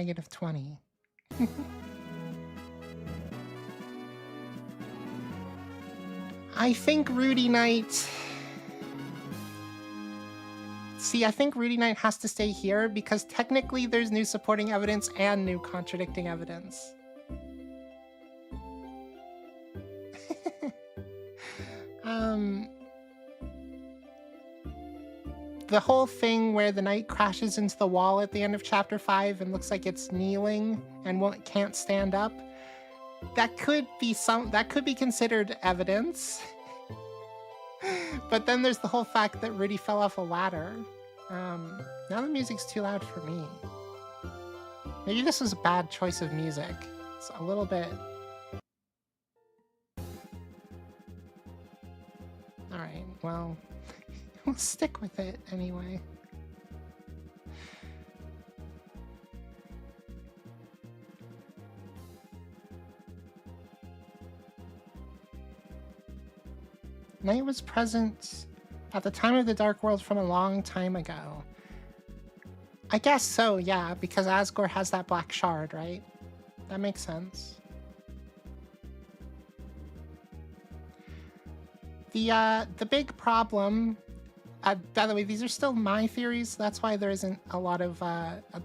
-20. I think Rudy Knight... See, I think Rudy Knight has to stay here because technically there's new supporting evidence and new contradicting evidence. The whole thing where the knight crashes into the wall at the end of chapter 5 and looks like it's kneeling and can't stand up, that could be considered evidence. But then there's the whole fact that Rudy fell off a ladder. Now the music's too loud for me. Maybe this was a bad choice of music. It's a little bit... Alright, well, we'll stick with it anyway. Knight was present at the time of the Dark World from a long time ago. I guess so, yeah, because Asgore has that black shard, right? That makes sense. The big problem... by the way, these are still my theories. That's why there isn't a lot of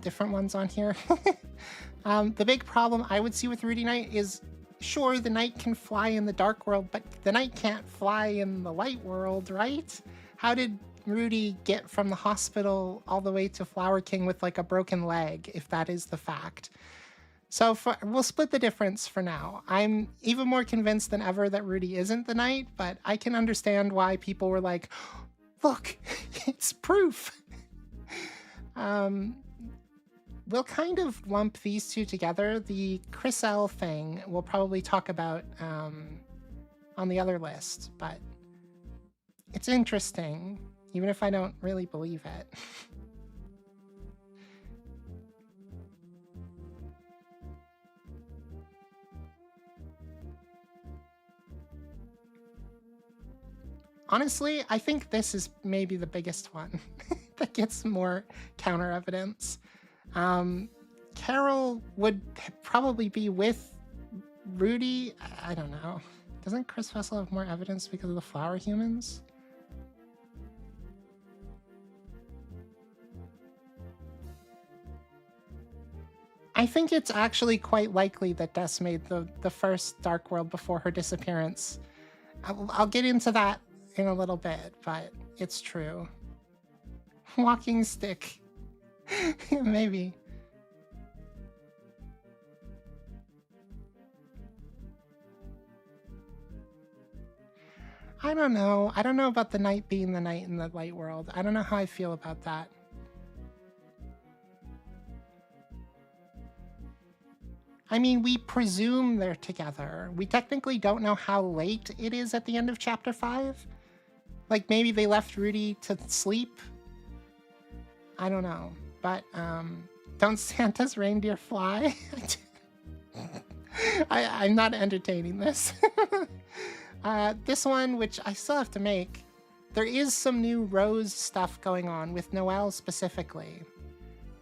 different ones on here. The big problem I would see with Rudy Knight is, sure, the knight can fly in the Dark World, but the knight can't fly in the Light World, right? How did Rudy get from the hospital all the way to Flower King with like a broken leg, if that is the fact? So we'll split the difference for now. I'm even more convinced than ever that Rudy isn't the knight, but I can understand why people were like, look, it's proof. We'll kind of lump these two together. The Chris L thing we'll probably talk about on the other list, but it's interesting, even if I don't really believe it. Honestly, I think this is maybe the biggest one that gets more counter evidence. Carol would probably be with Rudy. I don't know. Doesn't Chris Vessel have more evidence because of the flower humans? I think it's actually quite likely that Des made the first Dark World before her disappearance. I'll get into that in a little bit, but it's true. Walking stick. Maybe. I don't know. I don't know about the knight being the knight in the Light World. I don't know how I feel about that. I mean, we presume they're together. We technically don't know how late it is at the end of chapter 5. Like, maybe they left Rudy to sleep? I don't know. But, don't Santa's reindeer fly? I'm not entertaining this. This one, which I still have to make, there is some new Rose stuff going on with Noelle specifically.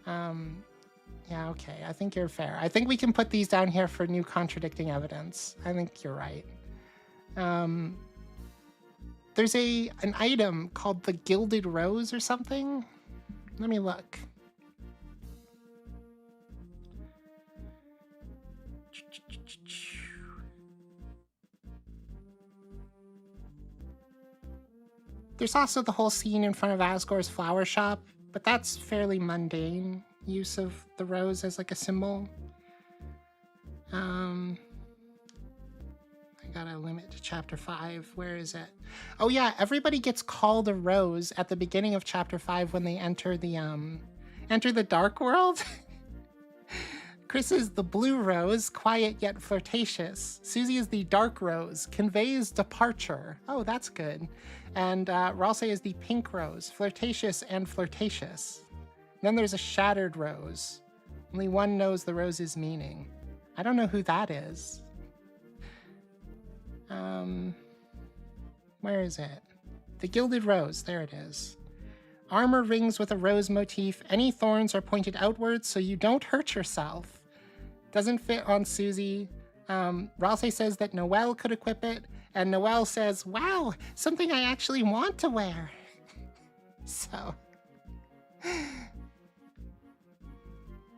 Yeah, okay, I think you're fair. I think we can put these down here for new contradicting evidence. I think you're right. There's an item called the Gilded Rose or something. Let me look. There's also the whole scene in front of Asgore's flower shop, but that's fairly mundane use of the rose as like a symbol. I gotta limit to chapter 5. Where is it? Oh yeah, everybody gets called a rose at the beginning of chapter 5 when they enter the Dark World. Chris is the blue rose, quiet yet flirtatious. Susie is the dark rose, conveys departure. Oh, that's good. And Ralsei is the pink rose, flirtatious and flirtatious. Then there's a shattered rose. Only one knows the rose's meaning. I don't know who that is. Where is it? The Gilded Rose, there it is. Armor rings with a rose motif. Any thorns are pointed outwards so you don't hurt yourself. Doesn't fit on Susie. Ralsei says that Noelle could equip it, and Noelle says, wow, something I actually want to wear. So,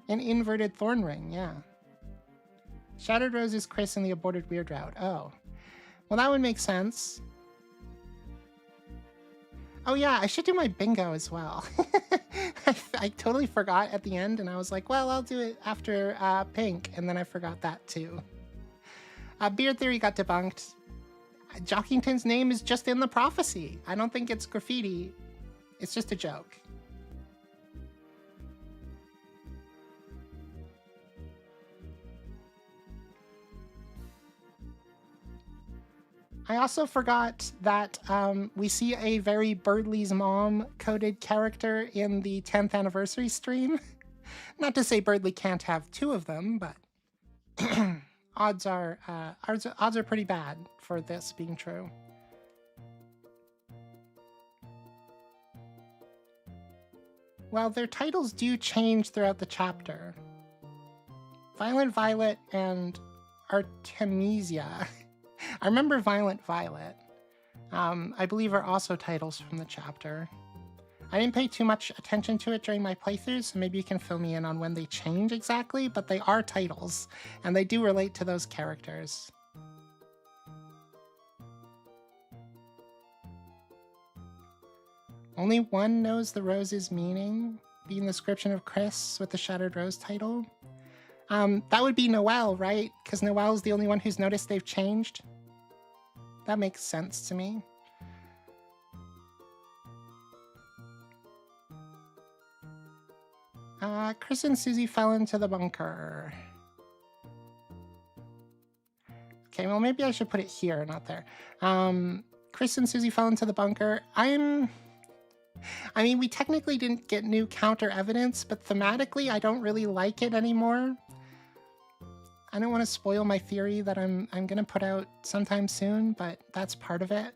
an inverted thorn ring, yeah. Shattered Rose is Chris in the aborted Weird Route. Oh, well, that would make sense. Oh yeah, I should do my bingo as well. I totally forgot at the end, and I was like, well, I'll do it after Pink, and then I forgot that too. Beard Theory got debunked. Jockington's name is just in the prophecy. I don't think it's graffiti. It's just a joke. I also forgot that we see a very Birdley's mom coded character in the 10th anniversary stream. Not to say Birdley can't have two of them, but odds are pretty bad for this being true. Well, their titles do change throughout the chapter. Violent Violet and Artemisia. I remember Violent Violet. I believe are also titles from the chapter. I didn't pay too much attention to it during my playthroughs, so maybe you can fill me in on when they change exactly, but they are titles, and they do relate to those characters. Only one knows the rose's meaning, being the description of Chris with the Shattered Rose title. That would be Noelle, right? Because Noelle's the only one who's noticed they've changed. That makes sense to me. Chris and Susie fell into the bunker. Okay, well, maybe I should put it here, not there. Chris and Susie fell into the bunker. I mean, we technically didn't get new counter evidence, but thematically, I don't really like it anymore. I don't want to spoil my theory that I'm gonna put out sometime soon, but that's part of it.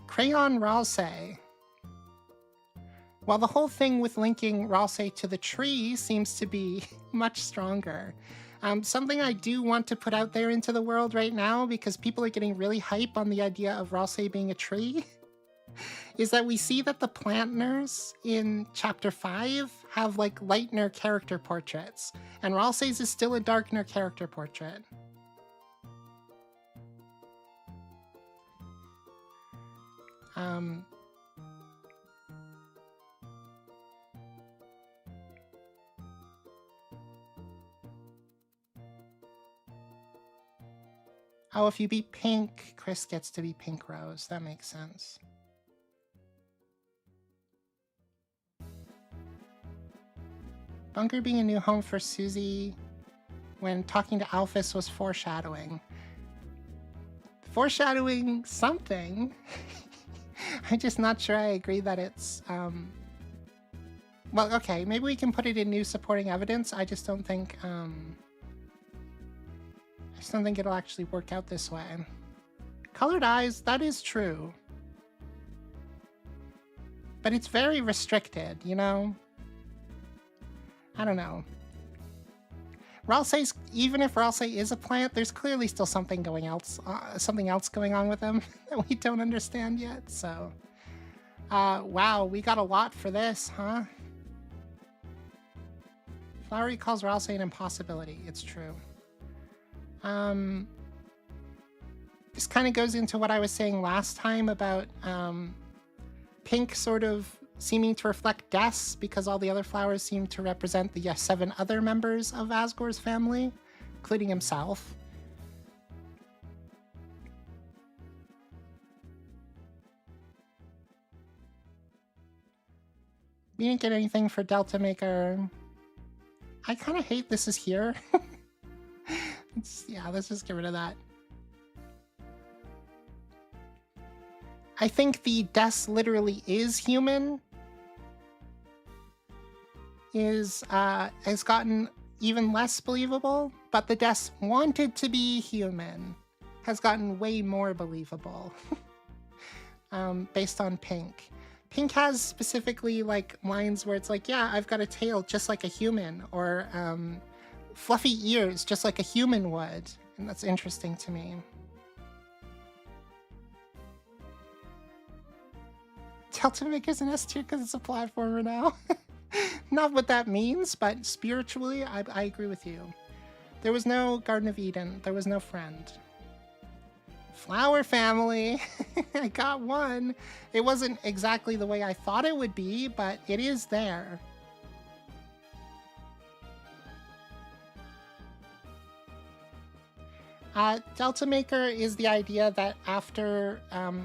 Crayon Ralsei. While the whole thing with linking Ralsei to the tree seems to be much stronger. Something I do want to put out there into the world right now, because people are getting really hype on the idea of Ralsei being a tree, is that we see that the Plantners in Chapter 5 have, like, Lightner character portraits, and Ralsei's is still a Darkner character portrait. Oh, if you beat Pink, Chris gets to be Pink Rose. That makes sense. Bunker being a new home for Susie when talking to Alphys was foreshadowing. Foreshadowing something. I'm just not sure I agree that it's... Well, okay, maybe we can put it in new supporting evidence. I just don't think... I just don't think it'll actually work out this way. Colored eyes, that is true. But it's very restricted, you know? I don't know. Ralsei's, even if Ralsei is a plant, there's clearly still something something else going on with him that we don't understand yet, so... wow, we got a lot for this, huh? Flowery calls Ralsei an impossibility. It's true. This kind of goes into what I was saying last time about Pink sort of seeming to reflect Des, because all the other flowers seem to represent the 7 other members of Asgore's family, including himself. We didn't get anything for Delta Maker. I kind of hate this is here. Yeah, let's just get rid of that. I think the Des literally is human has gotten even less believable, but the Des wanted to be human has gotten way more believable based on Pink. Pink has specifically like lines where it's like, yeah, I've got a tail just like a human, or fluffy ears just like a human would. And that's interesting to me. Delta Maker's an S tier because it's a platformer now. Not what that means, but spiritually, I agree with you. There was no Garden of Eden. There was no friend. Flower family. I got one. It wasn't exactly the way I thought it would be, but it is there. Delta Maker is the idea that after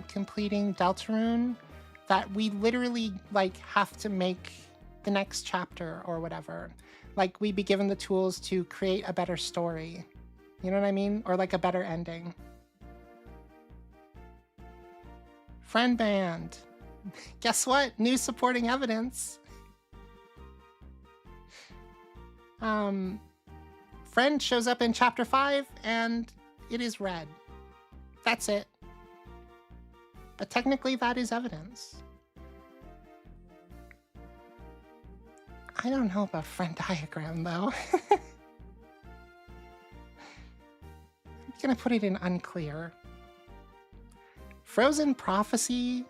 completing Deltarune, that we literally like have to make the next chapter or whatever. Like we be given the tools to create a better story. You know what I mean? Or like a better ending. Friend band. Guess what? New supporting evidence. Friend shows up in chapter 5 and it is red. That's it. But technically that is evidence. I don't know about friend diagram though. I'm gonna put it in unclear. Frozen prophecy.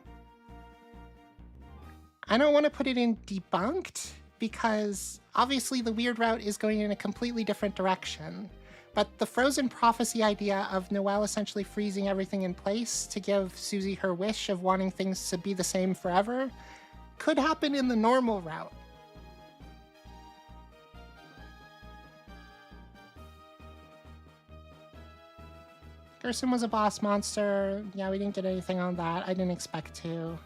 I don't want to put it in debunked because obviously the weird route is going in a completely different direction. But the frozen prophecy idea of Noelle essentially freezing everything in place to give Susie her wish of wanting things to be the same forever could happen in the normal route. Gerson was a boss monster. Yeah, we didn't get anything on that. I didn't expect to.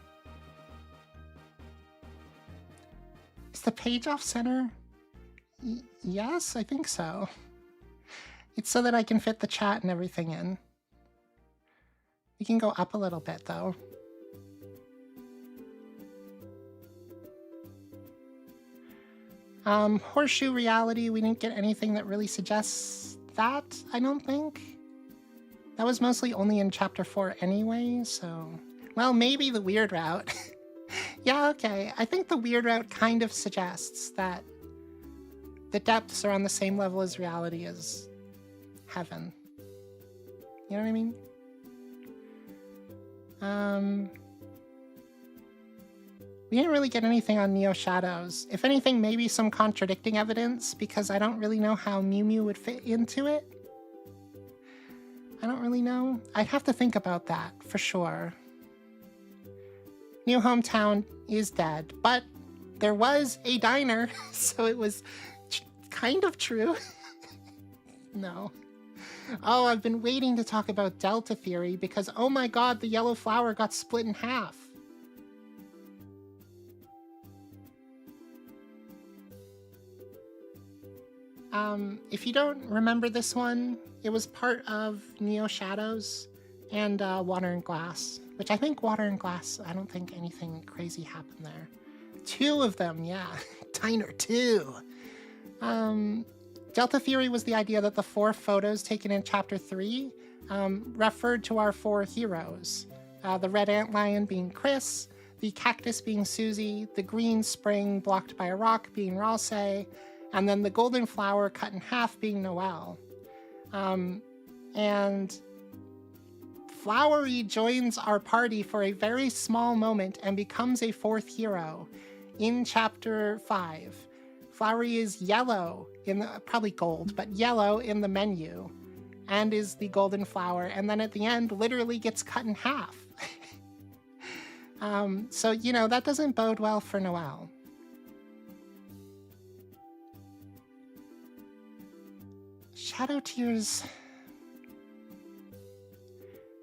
Is the page off center? Yes, I think so. It's so that I can fit the chat and everything in. We can go up a little bit though. Horseshoe reality, we didn't get anything that really suggests that, I don't think. That was mostly only in chapter 4 anyway, so... Well, maybe the weird route. Yeah, okay. I think the weird route kind of suggests that the depths are on the same level as reality as heaven. You know what I mean? We didn't really get anything on Neo Shadows. If anything, maybe some contradicting evidence, because I don't really know how Mew Mew would fit into it. I don't really know. I'd have to think about that, for sure. New hometown is dead, but there was a diner, so it was kind of true. No. Oh, I've been waiting to talk about Delta Theory because, oh my god, the yellow flower got split in half. If you don't remember this one, it was part of Neo Shadows and Water and Glass, which I think Water and Glass, I don't think anything crazy happened there. 2 of them, yeah. Diner 2. Delta Theory was the idea that the 4 photos taken in Chapter 3 referred to our 4 heroes. The red antlion being Chris, the cactus being Susie, the green spring blocked by a rock being Ralsei, and then the golden flower cut in half being Noelle. And Flowery joins our party for a very small moment and becomes a 4th hero in Chapter 5. Flowery is yellow, probably gold, but yellow in the menu, and is the golden flower, and then at the end literally gets cut in half. So, you know, that doesn't bode well for Noelle. Shadow Tears.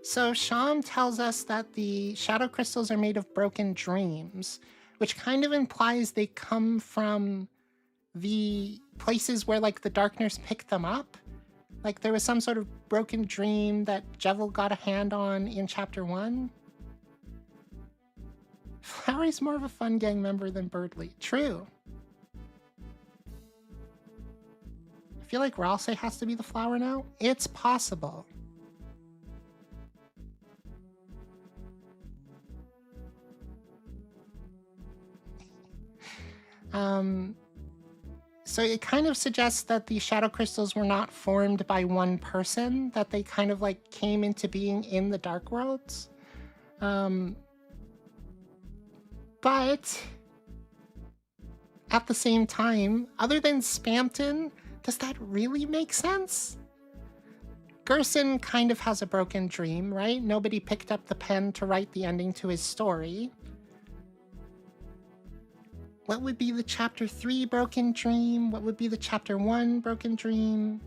So Sham tells us that the shadow crystals are made of broken dreams, which kind of implies they come from the places where, like, the darkness picked them up. Like, there was some sort of broken dream that Jevil got a hand on in Chapter 1. Flowery's more of a fun gang member than Birdly. True. I feel like Ralsei has to be the flower now. It's possible. So it kind of suggests that the shadow crystals were not formed by one person, that they kind of like came into being in the Dark Worlds. But at the same time, other than Spamton, does that really make sense? Gerson kind of has a broken dream, right? Nobody picked up the pen to write the ending to his story. What would be the chapter 3 broken dream? What would be the chapter 1 broken dream?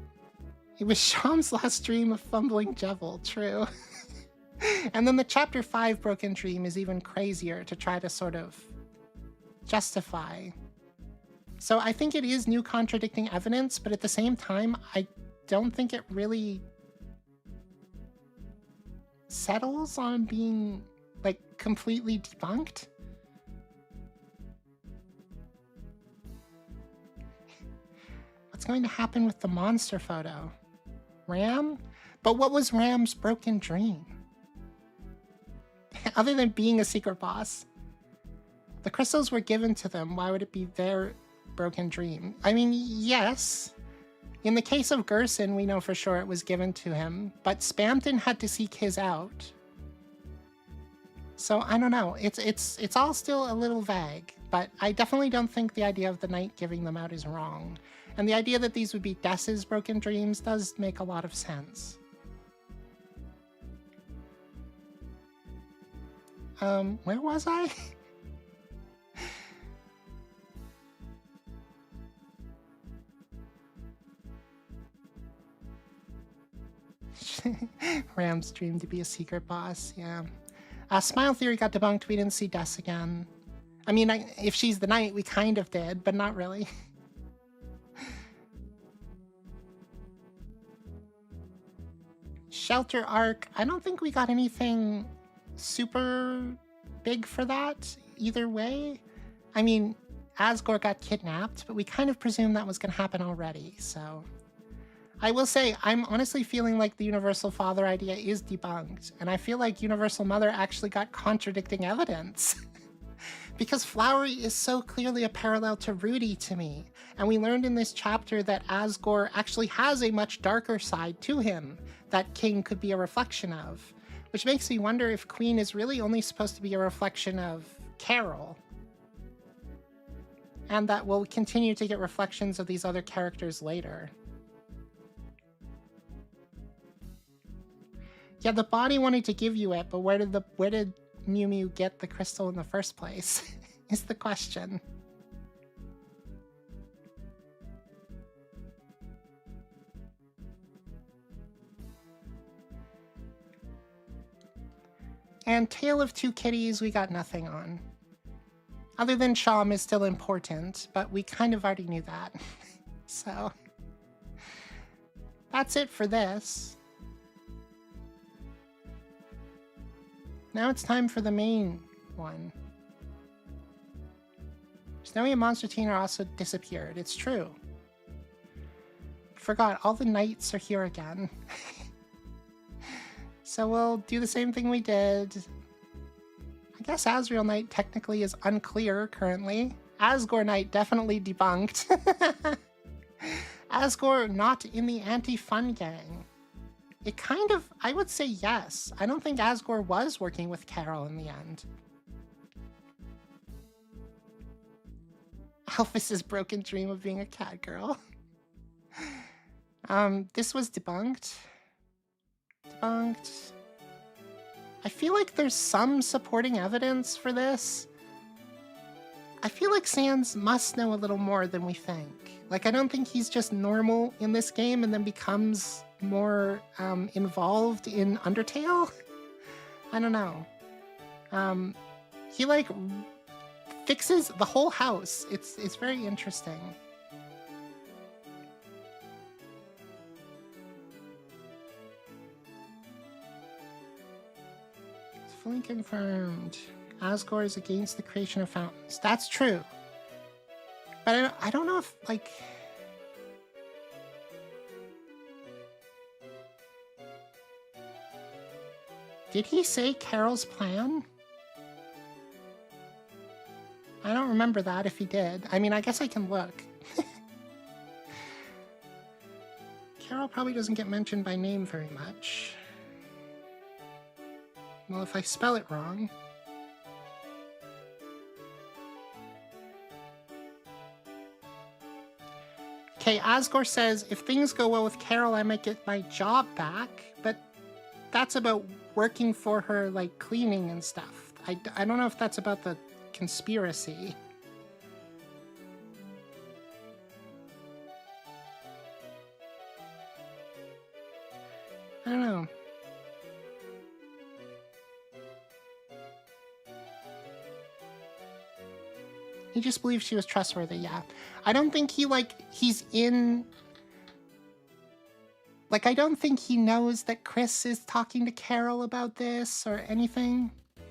It was Sham's last dream of fumbling Jevil, true. And then the chapter 5 broken dream is even crazier to try to sort of justify. So I think it is new contradicting evidence, but at the same time, I don't think it really settles on being like completely debunked. What's going to happen with the monster photo? Ram? But what was Ram's broken dream? Other than being a secret boss. The crystals were given to them. Why would it be their broken dream? I mean, yes. In the case of Gerson, we know for sure it was given to him, but Spamton had to seek his out. So I don't know. It's all still a little vague, but I definitely don't think the idea of the knight giving them out is wrong. And the idea that these would be Dess's broken dreams does make a lot of sense. Where was I? Ram's dream to be a secret boss, yeah. Smile Theory got debunked. We didn't see Des again. I mean, if she's the knight, we kind of did, but not really. Shelter Arc, I don't think we got anything super big for that either way. I mean, Asgore got kidnapped, but we kind of presumed that was going to happen already, so... I will say, I'm honestly feeling like the Universal Father idea is debunked, and I feel like Universal Mother actually got contradicting evidence. Because Flowery is so clearly a parallel to Rudy to me, and we learned in this chapter that Asgore actually has a much darker side to him that King could be a reflection of, which makes me wonder if Queen is really only supposed to be a reflection of Carol, and that we'll continue to get reflections of these other characters later. Yeah, the body wanted to give you it, but where did Mew Mew get the crystal in the first place? Is the question. And Tale of Two Kitties, we got nothing on. Other than Sham is still important, but we kind of already knew that. So, that's it for this. Now it's time for the main one. Snowy and Monster Teen are also disappeared. It's true. Forgot, all the knights are here again. So we'll do the same thing we did. I guess Azrael Knight technically is unclear currently. Asgore Knight definitely debunked. Asgore not in the anti-fun gang. It kind of, I would say yes. I don't think Asgore was working with Carol in the end. Alphys's broken dream of being a cat girl. This was debunked. Debunked. I feel like there's some supporting evidence for this. I feel like Sans must know a little more than we think. Like, I don't think he's just normal in this game and then becomes more involved in Undertale. I don't know. He like fixes the whole house. It's very interesting. It's fully confirmed. Asgore is against the creation of fountains. That's true. But I don't know if, like... Did he say Carol's plan? I don't remember that if he did. I mean, I guess I can look. Carol probably doesn't get mentioned by name very much. Well, if I spell it wrong... Okay, Asgore says, if things go well with Carol, I might get my job back, but that's about working for her, like, cleaning and stuff. I don't know if that's about the conspiracy. I don't know. He just believes she was trustworthy, yeah. I don't think he, like, he's in... Like, I don't think he knows that Chris is talking to Carol about this or anything. He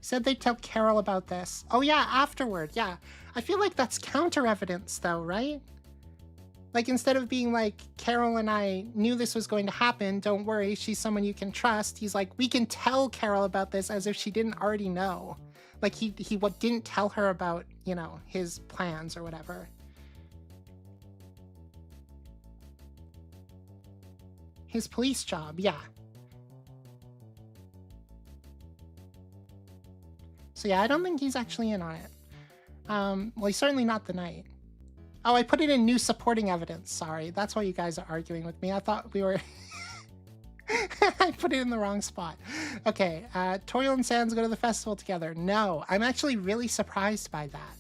said they'd tell Carol about this. Oh yeah, afterward, yeah. I feel like that's counter-evidence though, right? Like, instead of being like, Carol and I knew this was going to happen, don't worry, she's someone you can trust, he's like, we can tell Carol about this as if she didn't already know. Like, he didn't tell her about, you know, his plans or whatever. His police job, yeah. So yeah, I don't think he's actually in on it. Well, he's certainly not the knight. Oh, I put it in new supporting evidence. Sorry, that's why you guys are arguing with me. I thought we were... I put it in the wrong spot. Okay, Toriel and Sans go to the festival together. No, I'm actually really surprised by that.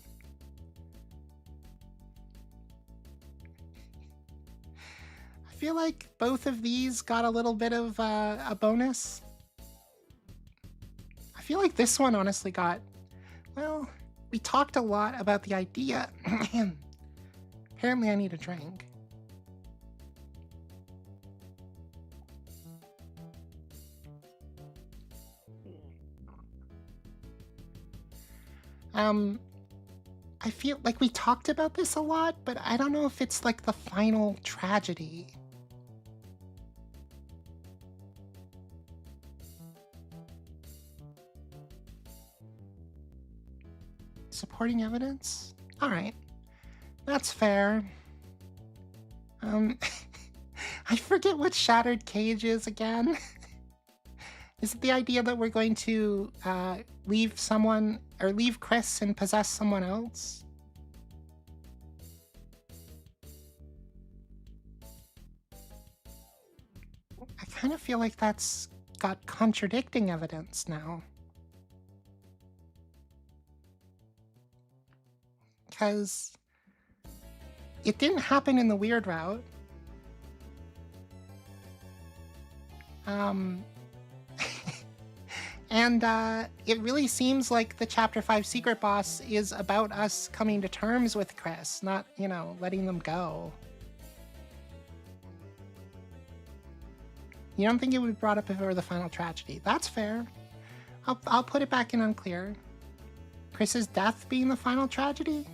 I feel like both of these got a little bit of a bonus. I feel like this one honestly got... Well, we talked a lot about the idea. Apparently I need a drink. I feel like we talked about this a lot, but I don't know if it's like the final tragedy. Supporting evidence? All right, that's fair. I forget what Shattered Cage is again. Is it the idea that we're going to leave someone, or leave Chris and possess someone else? I kind of feel like that's got contradicting evidence now. Because it didn't happen in the weird route. And it really seems like the Chapter 5 secret boss is about us coming to terms with Chris, not, you know, letting them go. You don't think it would be brought up if it were the final tragedy? That's fair. I'll put it back in unclear. Chris's death being the final tragedy?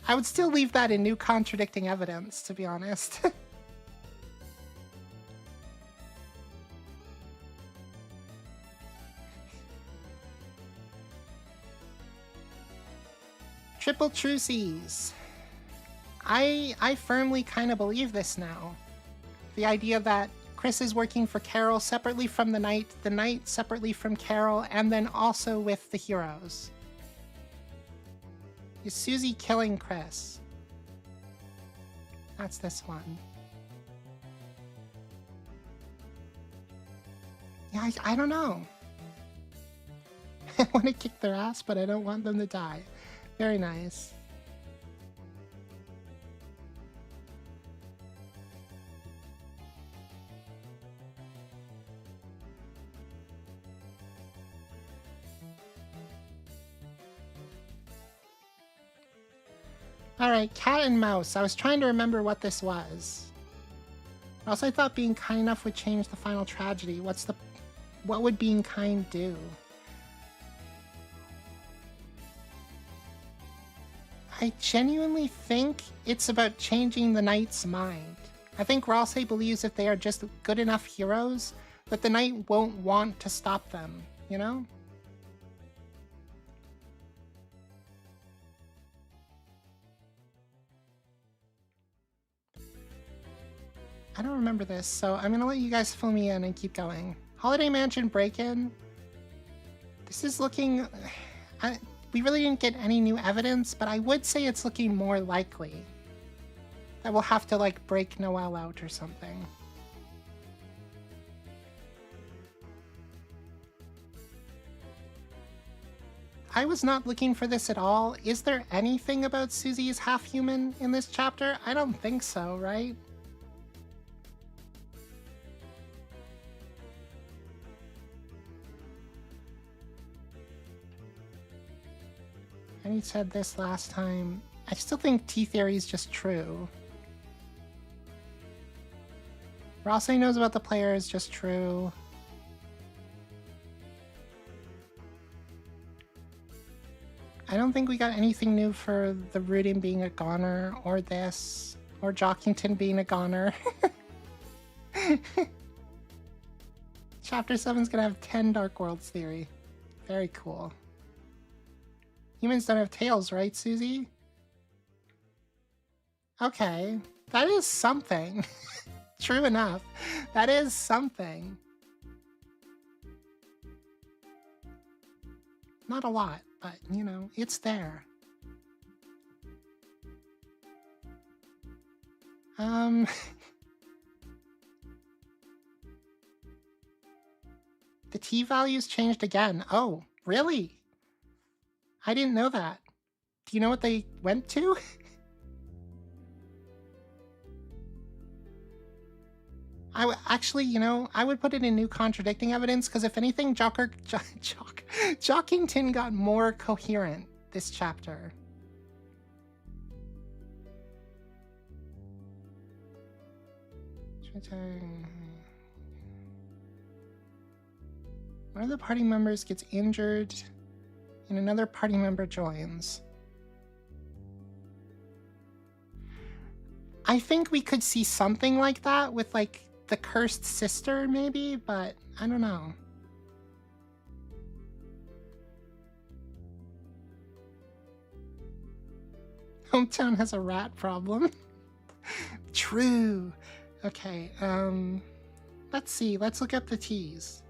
I would still leave that in new contradicting evidence, to be honest. Triple truces. I firmly kind of believe this now. The idea that Chris is working for Carol separately from the Knight separately from Carol, and then also with the heroes. Is Susie killing Chris? That's this one. Yeah, I don't know. I want to kick their ass, but I don't want them to die. Very nice. Alright, cat and mouse. I was trying to remember what this was. Also, I thought being kind enough would change the final tragedy. What would being kind do? I genuinely think it's about changing the Knight's mind. I think Ralsei believes if they are just good enough heroes, that the Knight won't want to stop them, you know? I don't remember this, so I'm gonna let you guys fill me in and keep going. Holiday Mansion break-in. This is looking... we really didn't get any new evidence, but I would say it's looking more likely that we'll have to, like, break Noelle out or something. I was not looking for this at all. Is there anything about Susie's half-human in this chapter? I don't think so, right? And he said this last time. I still think T-Theory is just true. Rosse knows about the player is just true. I don't think we got anything new for the Rooting being a goner, or this, or Jockington being a goner. Chapter 7's gonna have 10 Dark Worlds theory. Very cool. Humans don't have tails, right, Susie? Okay, that is something. True enough. That is something. Not a lot, but, you know, it's there. The T values changed again. Oh, really? I didn't know that. Do you know what they went to? Actually, you know, I would put it in new contradicting evidence, because if anything, Jockington got more coherent this chapter. One of the party members gets injured and another party member joins. I think we could see something like that with, like, the cursed sister, maybe, but I don't know. Hometown has a rat problem. True. Okay, let's see. Let's look up the T's.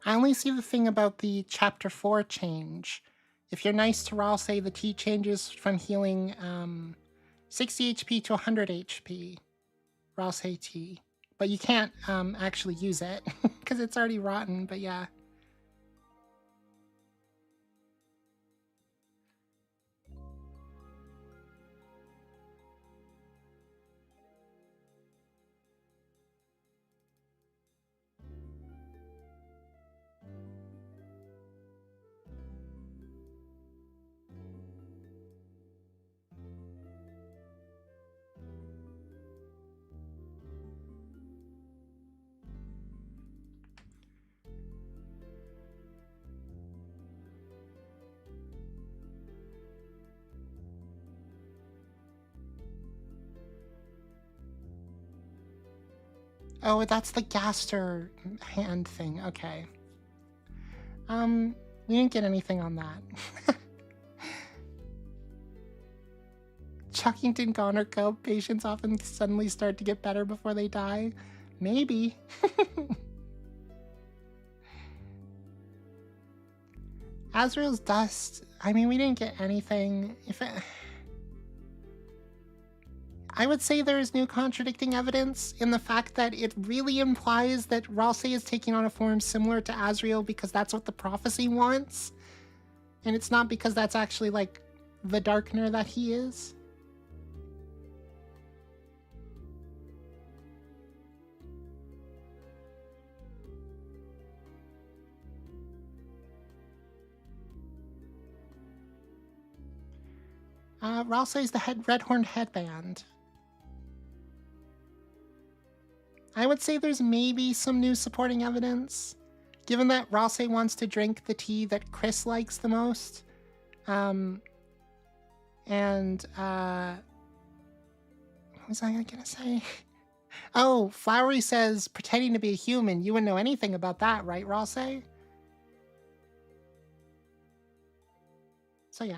I only see the thing about the Chapter 4 change. If you're nice to Raul, say the T changes from healing 60 HP to 100 HP. Raul say T. But you can't actually use it, because it's already rotten, but yeah. Oh, that's the Gaster hand thing. Okay. We didn't get anything on that. Chuckington Goner Co. Patients often suddenly start to get better before they die. Maybe. Azrael's Dust. I mean, we didn't get anything. I would say there is new contradicting evidence in the fact that it really implies that Ralsei is taking on a form similar to Azrael because that's what the prophecy wants. And it's not because that's actually, like, the Darkner that he is. Ralsei is the red-horned headband. I would say there's maybe some new supporting evidence, given that Ralsei wants to drink the tea that Chris likes the most. What was I gonna say? Oh, Flowery says, pretending to be a human. You wouldn't know anything about that, right, Ralsei? So yeah.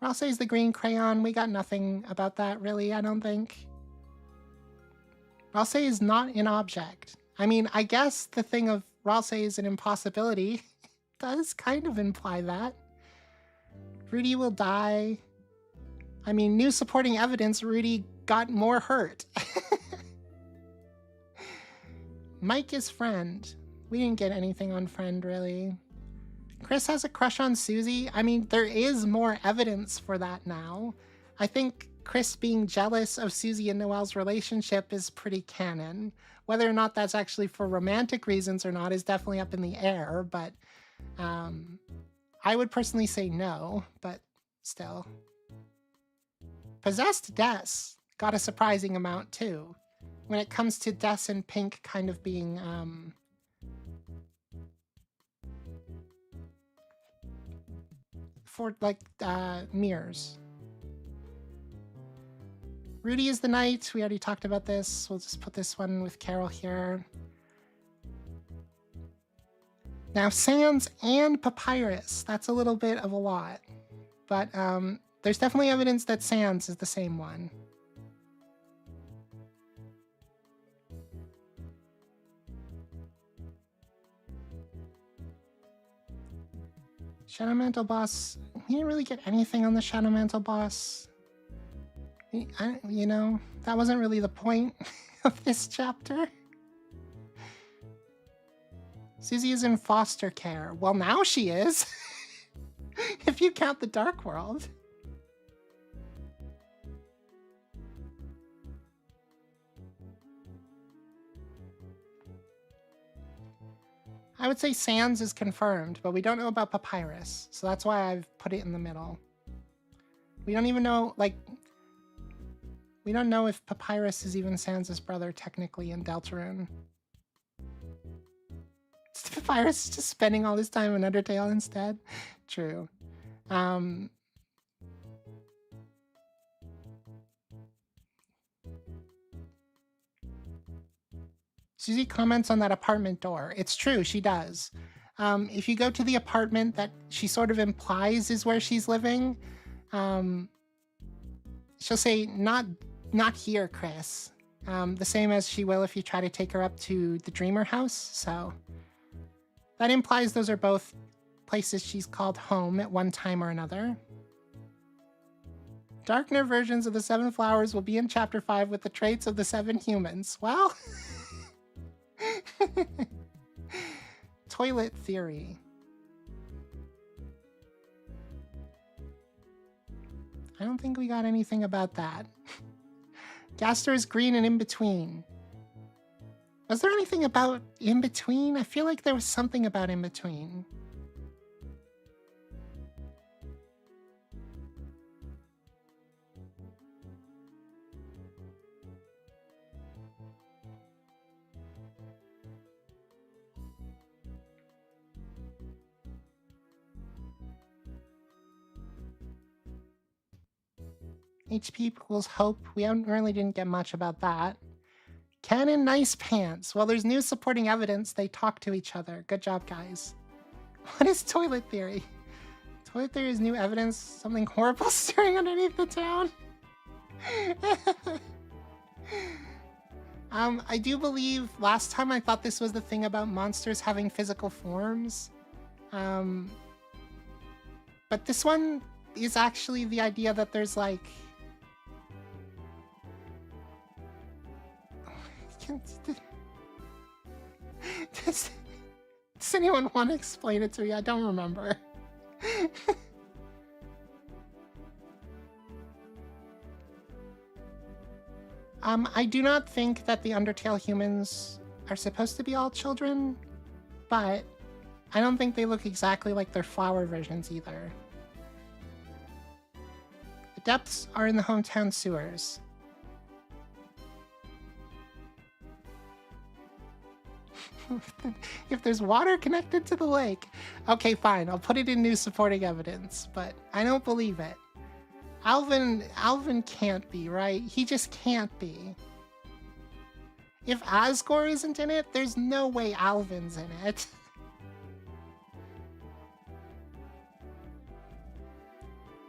Ralsei's the green crayon. We got nothing about that, really, I don't think. Ralsei is not an object. I mean, I guess the thing of Ralsei is an impossibility does kind of imply that. Rudy will die. I mean, new supporting evidence, Rudy got more hurt. Mike is friend. We didn't get anything on friend, really. Chris has a crush on Susie. I mean, there is more evidence for that now. I think Chris being jealous of Susie and Noelle's relationship is pretty canon. Whether or not that's actually for romantic reasons or not is definitely up in the air, but I would personally say no, but still. Possessed Des got a surprising amount too. When it comes to Des and Pink kind of being for like mirrors. Rudy is the knight. We already talked about this. We'll just put this one with Carol here. Now, Sans and Papyrus. That's a little bit of a lot. But there's definitely evidence that Sans is the same one. Shadow Mantle boss. We didn't really get anything on the Shadow Mantle boss. You know, that wasn't really the point of this chapter. Susie is in foster care. Well, now she is. If you count the Dark World. I would say Sans is confirmed, but we don't know about Papyrus, so that's why I've put it in the middle. We don't even know, like, we don't know if Papyrus is even Sans' brother technically in Deltarune. Papyrus is just spending all his time in Undertale instead. True. Susie comments on that apartment door. It's true, she does. If you go to the apartment that she sort of implies is where she's living, she'll say, not here, Chris. The same as she will if you try to take her up to the Dreamer house, so... That implies those are both places she's called home at one time or another. Darkner versions of the 7 flowers will be in Chapter 5 with the traits of the 7 humans. Well... Toilet theory. I don't think we got anything about that. Gaster is green and in between. Was there anything about in between? I feel like there was something about in between. HP equals hope. We really didn't get much about that. Ken and Nice Pants. Well, there's new supporting evidence. They talk to each other. Good job, guys. What is toilet theory? Toilet theory is new evidence. Something horrible stirring underneath the town. I do believe last time I thought this was the thing about monsters having physical forms. But this one is actually the idea that there's like... Does anyone want to explain it to me? I don't remember. I do not think that the Undertale humans are supposed to be all children, but I don't think they look exactly like their flower versions either. depths are in the hometown sewers. If there's water connected to the lake. Okay, fine. I'll put it in new supporting evidence, but I don't believe it. Alvin can't be, right? He just can't be. If Asgore isn't in it, there's no way Alvin's in it.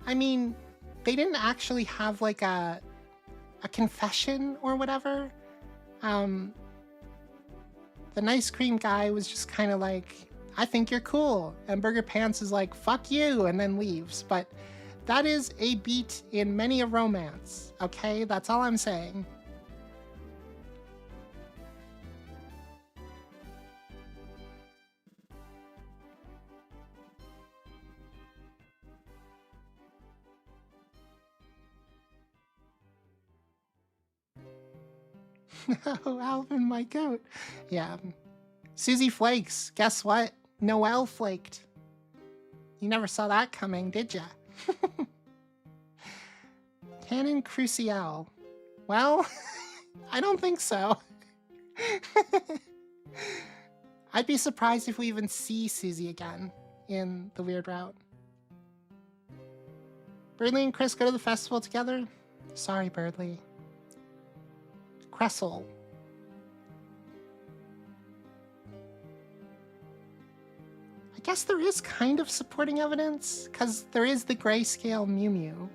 I mean, they didn't actually have like a confession or whatever. The nice cream guy was just kind of like, I think you're cool. And Burger Pants is like, fuck you, and then leaves. But that is a beat in many a romance, okay? That's all I'm saying. Oh, Alvin, my goat. Yeah. Susie flakes. Guess what? Noelle flaked. You never saw that coming, did ya? Canon Crucial. Well, I don't think so. I'd be surprised if we even see Susie again in the weird route. Birdley and Chris go to the festival together? Sorry, Birdley. Cressel. I guess there is kind of supporting evidence, because there is the grayscale Mew Mew.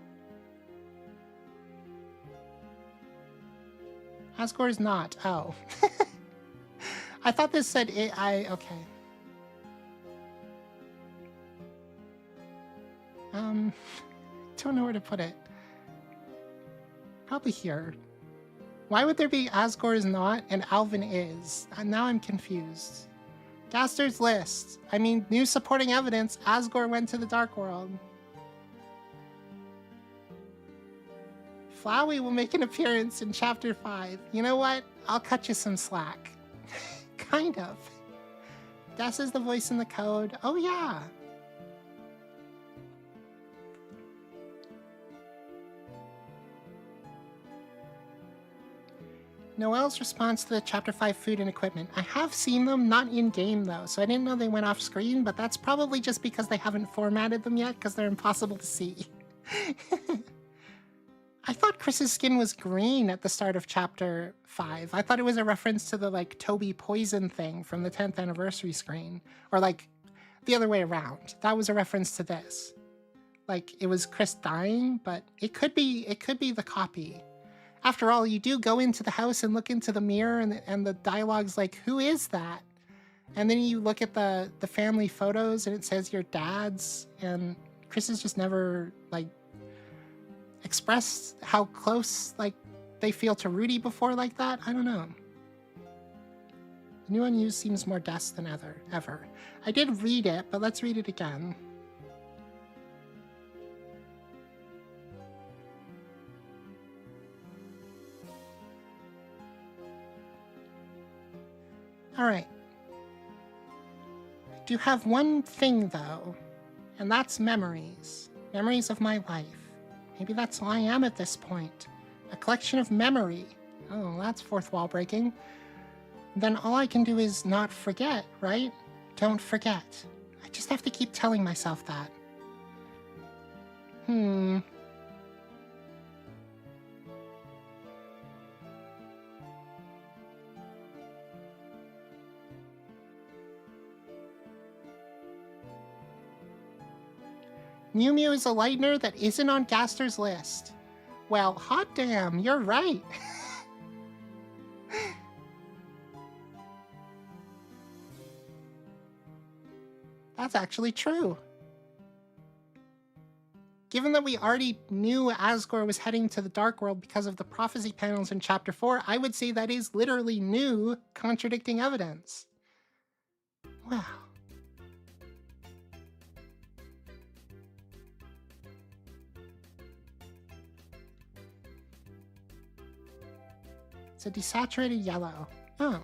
Asgore's not. Oh. I thought this said it. Okay. Don't know where to put it. Probably here. Why would there be Asgore is not and Alvin is? Now I'm confused. Gaster's list. I mean, new supporting evidence. Asgore went to the Dark World. Flowey will make an appearance in Chapter 5. You know what? I'll cut you some slack. Kind of. Des is the voice in the code. Oh, yeah. Noelle's response to the Chapter 5 food and equipment. I have seen them, not in-game though, so I didn't know they went off screen, but that's probably just because they haven't formatted them yet, because they're impossible to see. I thought Chris's skin was green at the start of Chapter 5. I thought it was a reference to the, like, Toby Poison thing from the 10th anniversary screen. Or, like, the other way around. That was a reference to this. Like, it was Chris dying, but it could be the copy. After all, you do go into the house and look into the mirror, and the dialogue's like, who is that? And then you look at the family photos, and it says your dad's, and Chris has just never, like, expressed how close, like, they feel to Rudy before like that. I don't know. The new unused seems more Des than ever. I did read it, but let's read it again. Alright. I do have one thing, though, and that's memories. Memories of my life. Maybe that's all I am at this point. A collection of memory. Oh, that's fourth wall breaking. Then all I can do is not forget, right? Don't forget. I just have to keep telling myself that. Mew Mew is a lightener that isn't on Gaster's list. Well, hot damn, you're right. That's actually true. Given that we already knew Asgore was heading to the Dark World because of the prophecy panels in Chapter 4, I would say that is literally new contradicting evidence. Wow. It's a desaturated yellow. Oh.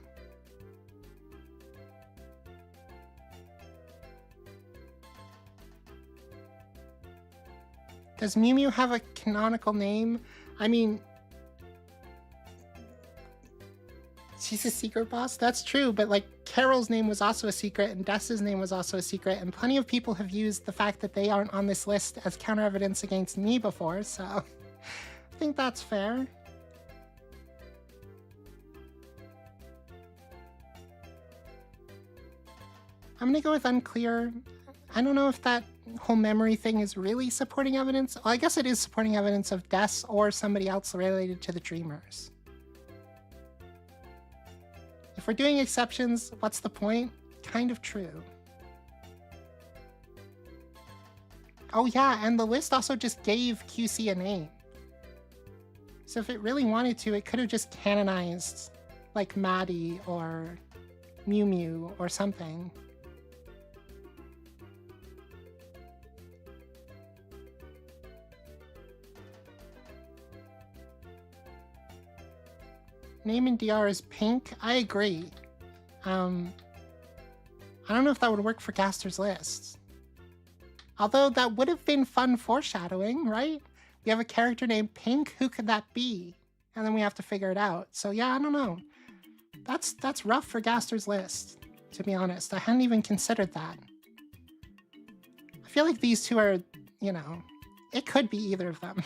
Does Mew Mew have a canonical name? I mean, she's a secret boss? That's true, but like Carol's name was also a secret and Dessa's name was also a secret, and plenty of people have used the fact that they aren't on this list as counter evidence against me before, so I think that's fair. I'm gonna go with unclear. I don't know if that whole memory thing is really supporting evidence. Well, I guess it is supporting evidence of Des or somebody else related to the Dreamers. If we're doing exceptions, what's the point? Kind of true. Oh yeah, and the list also just gave QC a name. So if it really wanted to, it could have just canonized like Maddie or Mew Mew or something. Name in DR is Pink. I agree. I don't know if that would work for Gaster's list. Although that would have been fun foreshadowing, right? We have a character named Pink. Who could that be? And then we have to figure it out. So yeah, I don't know. That's rough for Gaster's list, to be honest. I hadn't even considered that. I feel like these two are, you know, it could be either of them.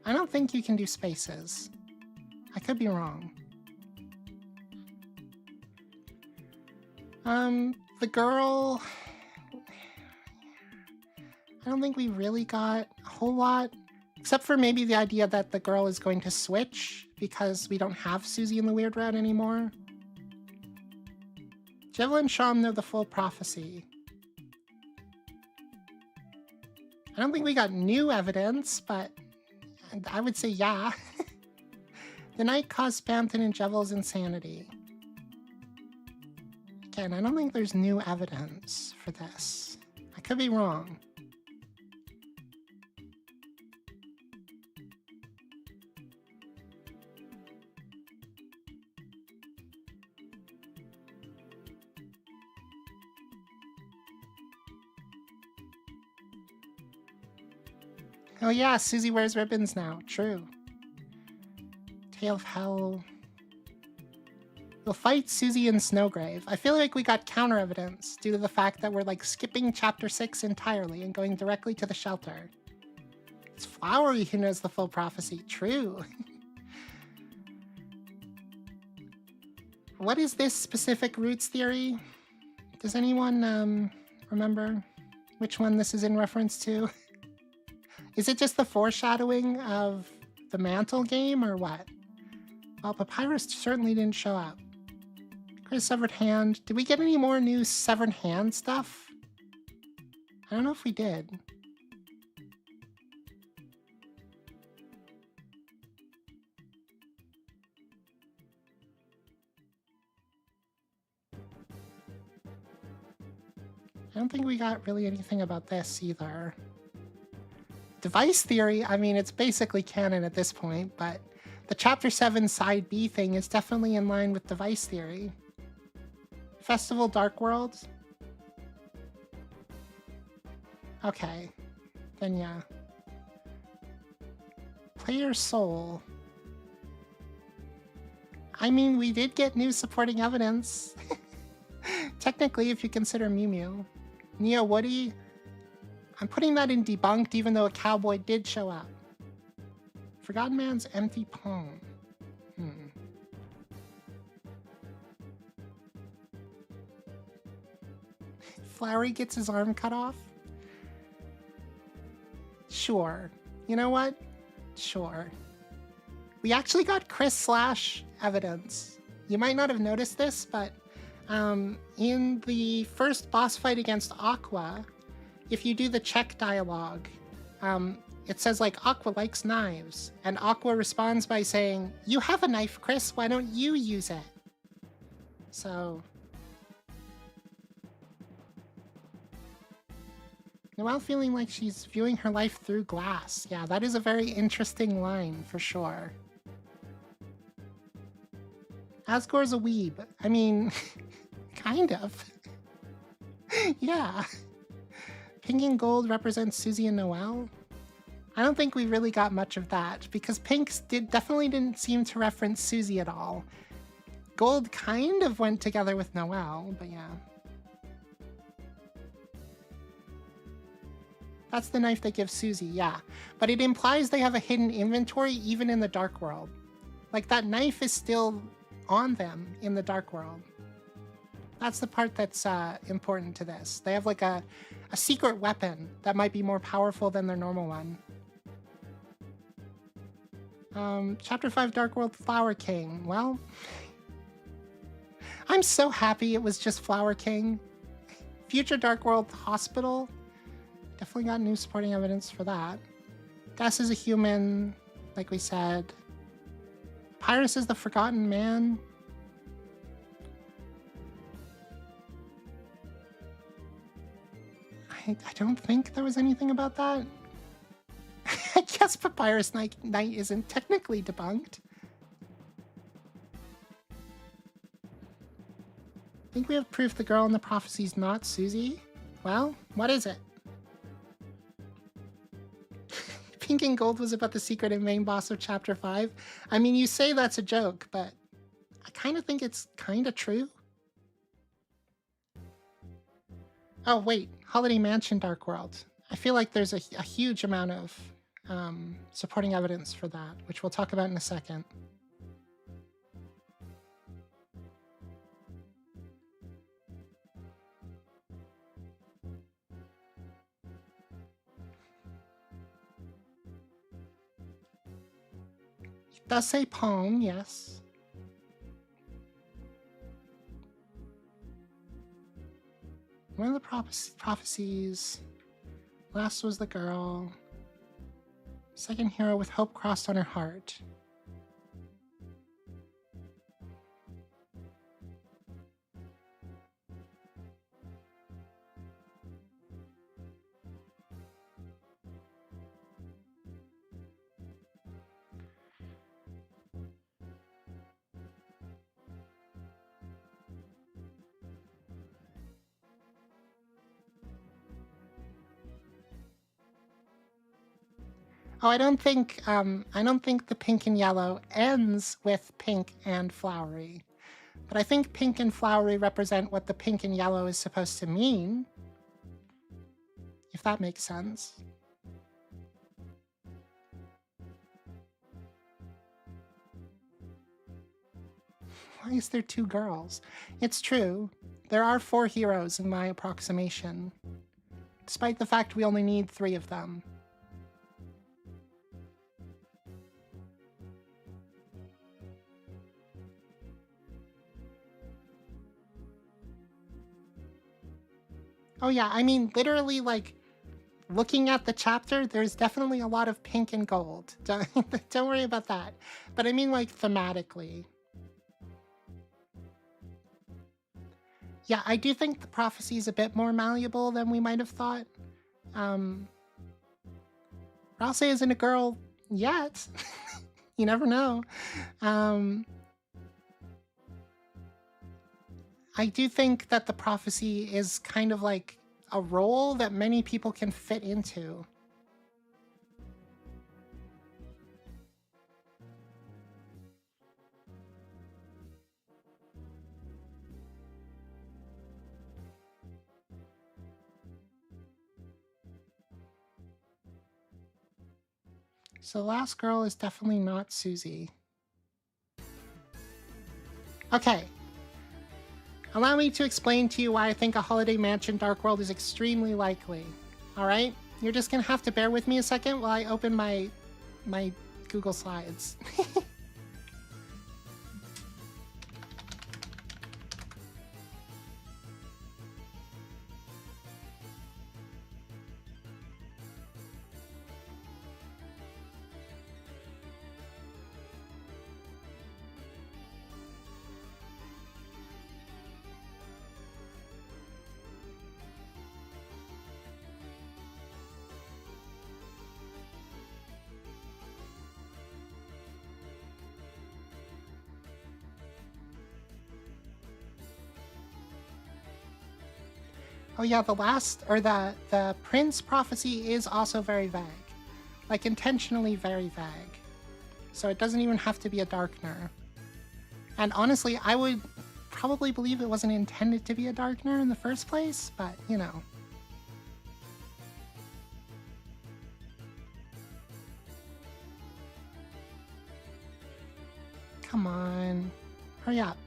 I don't think you can do spaces. I could be wrong. The girl... I don't think we really got a whole lot, except for maybe the idea that the girl is going to switch because we don't have Susie in the Weird Route anymore. Jevil and Sham know the full prophecy. I don't think we got new evidence, but I would say yeah. The night caused Spamton and Jevil's insanity. Again, I don't think there's new evidence for this. I could be wrong. Oh yeah, Susie wears ribbons now. True. Tale of Hell. We'll fight Susie in Snowgrave. I feel like we got counter evidence due to the fact that we're like skipping chapter 6 entirely and going directly to the shelter. It's Flowery who knows the full prophecy. True. What is this specific roots theory? Does anyone remember which one this is in reference to? Is it just the foreshadowing of the Mantle game, or what? Well, Papyrus certainly didn't show up. Chris Severed Hand. Did we get any more new Severed Hand stuff? I don't know if we did. I don't think we got really anything about this either. Device theory, I mean, it's basically canon at this point, but the Chapter 7 Side B thing is definitely in line with device theory. Festival Dark World? Okay, then yeah. Player Soul. I mean, we did get new supporting evidence. Technically, if you consider Mew Mew. Neo Woody? I'm putting that in debunked even though a cowboy did show up. Forgotten Man's empty palm. Flowery gets his arm cut off? Sure. You know what? Sure. We actually got Chris Slash evidence. You might not have noticed this, but in the first boss fight against Aqua, if you do the check dialogue, it says like, Aqua likes knives. And Aqua responds by saying, you have a knife, Chris, why don't you use it? So... Noelle feeling like she's viewing her life through glass. Yeah, that is a very interesting line, for sure. Asgore's a weeb. I mean, kind of. Yeah. pink and gold represents Susie and Noelle? I don't think we really got much of that, because pink definitely didn't seem to reference Susie at all. Gold kind of went together with Noelle, but yeah. That's the knife they give Susie, yeah. But it implies they have a hidden inventory even in the Dark World. Like, that knife is still on them in the Dark World. That's the part that's important to this. They have like a secret weapon that might be more powerful than their normal one. Chapter 5 Dark World Flower King. Well, I'm so happy it was just Flower King. Future Dark World Hospital. Definitely got new supporting evidence for that. Gus is a human, like we said. Pyrus is the Forgotten Man. I don't think there was anything about that. I guess Papyrus Knight isn't technically debunked. I think we have proof the girl in the prophecy is not Susie. Well, what is it? Pink and gold was about the secret and main boss of Chapter 5. I mean, you say that's a joke, but I kind of think it's kind of true. Oh, wait. Holiday Mansion Dark World. I feel like there's a huge amount of supporting evidence for that, which we'll talk about in a second. It does say poem, yes. One of the prophecies. Last was the girl. Second hero with hope crossed on her heart. Oh, I don't think the pink and yellow ends with pink and flowery. But I think pink and flowery represent what the pink and yellow is supposed to mean. If that makes sense. Why is there 2 girls? It's true. There are 4 heroes in my approximation. Despite the fact we only need 3 of them. Oh yeah, I mean, literally, like, looking at the chapter, there's definitely a lot of pink and gold. Don't worry about that. But I mean, like, thematically. Yeah, I do think the prophecy is a bit more malleable than we might have thought. Ralse isn't a girl yet. You never know. I do think that the prophecy is kind of like a role that many people can fit into. So the last girl is definitely not Susie. Okay. Allow me to explain to you why I think a Holiday Mansion Dark World is extremely likely. Alright? You're just gonna have to bear with me a second while I open my Google Slides. Oh yeah, the prince prophecy is also very vague. Like intentionally very vague. So it doesn't even have to be a darkener. And honestly, I would probably believe it wasn't intended to be a darkener in the first place, but you know. Come on. Hurry up.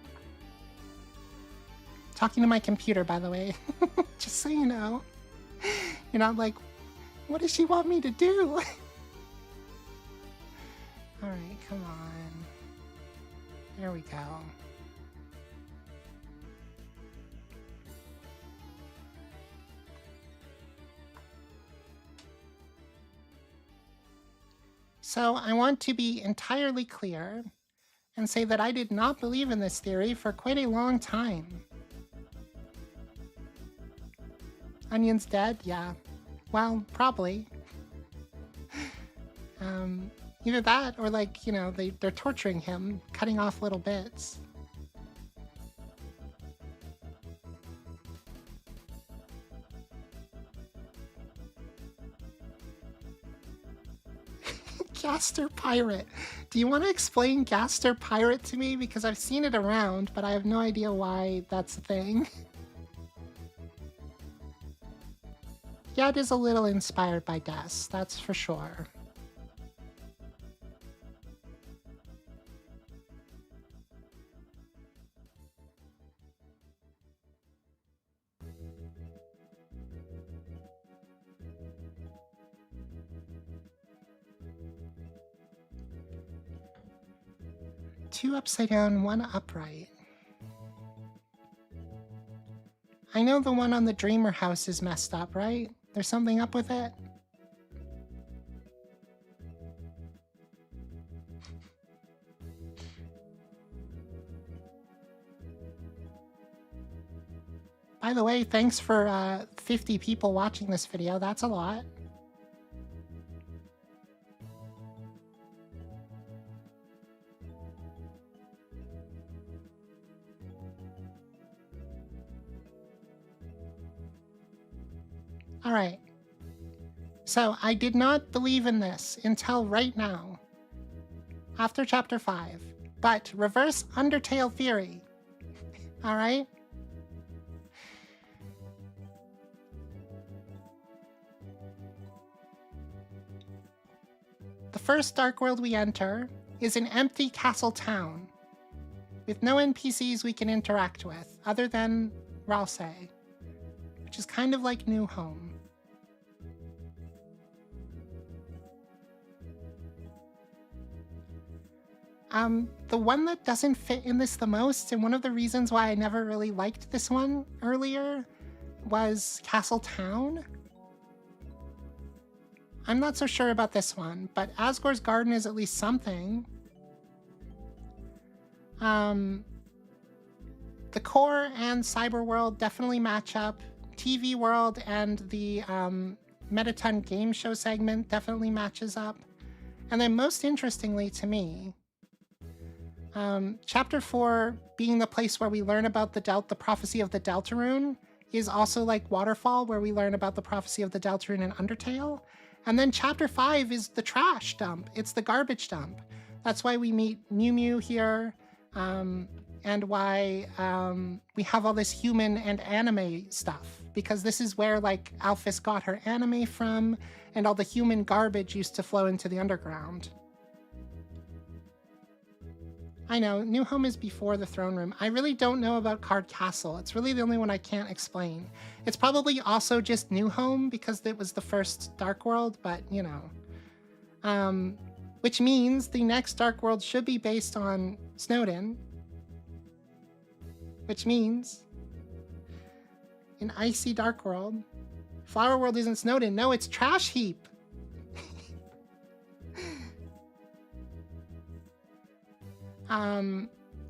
Talking to my computer, by the way. Just so you know. You're not like, what does she want me to do? Alright, come on. There we go. So I want to be entirely clear and say that I did not believe in this theory for quite a long time. Onion's dead? Yeah. Well, probably. Either that or like, you know, they're torturing him, cutting off little bits. Gaster Pirate. Do you want to explain Gaster Pirate to me? Because I've seen it around, but I have no idea why that's a thing. Yeah, it is a little inspired by Des, that's for sure. Two upside down, one upright. I know the one on the Dreamer house is messed up, right? There's something up with it? By the way, thanks for 50 people watching this video. That's a lot. All right. So I did not believe in this until right now, after chapter 5. But reverse Undertale theory. All right? The first Dark World we enter is an empty castle town with no NPCs we can interact with other than Ralse, which is kind of like New Home. The one that doesn't fit in this the most, and one of the reasons why I never really liked this one earlier, was Castle Town. I'm not so sure about this one, but Asgore's Garden is at least something. The core and Cyber World definitely match up. TV World and the Metaton game show segment definitely matches up. And then most interestingly to me, Chapter 4 being the place where we learn about the prophecy of the Deltarune is also like Waterfall, where we learn about the prophecy of the Deltarune and Undertale. And then Chapter 5 is the trash dump. It's the garbage dump. That's why we meet Mew Mew here, and why we have all this human and anime stuff. Because this is where like Alphys got her anime from, and all the human garbage used to flow into the underground. I know, New Home is before the Throne Room. I really don't know about Card Castle. It's really the only one I can't explain. It's probably also just New Home because it was the first Dark World, but you know. Which means the next Dark World should be based on Snowdin. Which means an icy Dark World. Flower World isn't Snowdin. No, it's Trash Heap.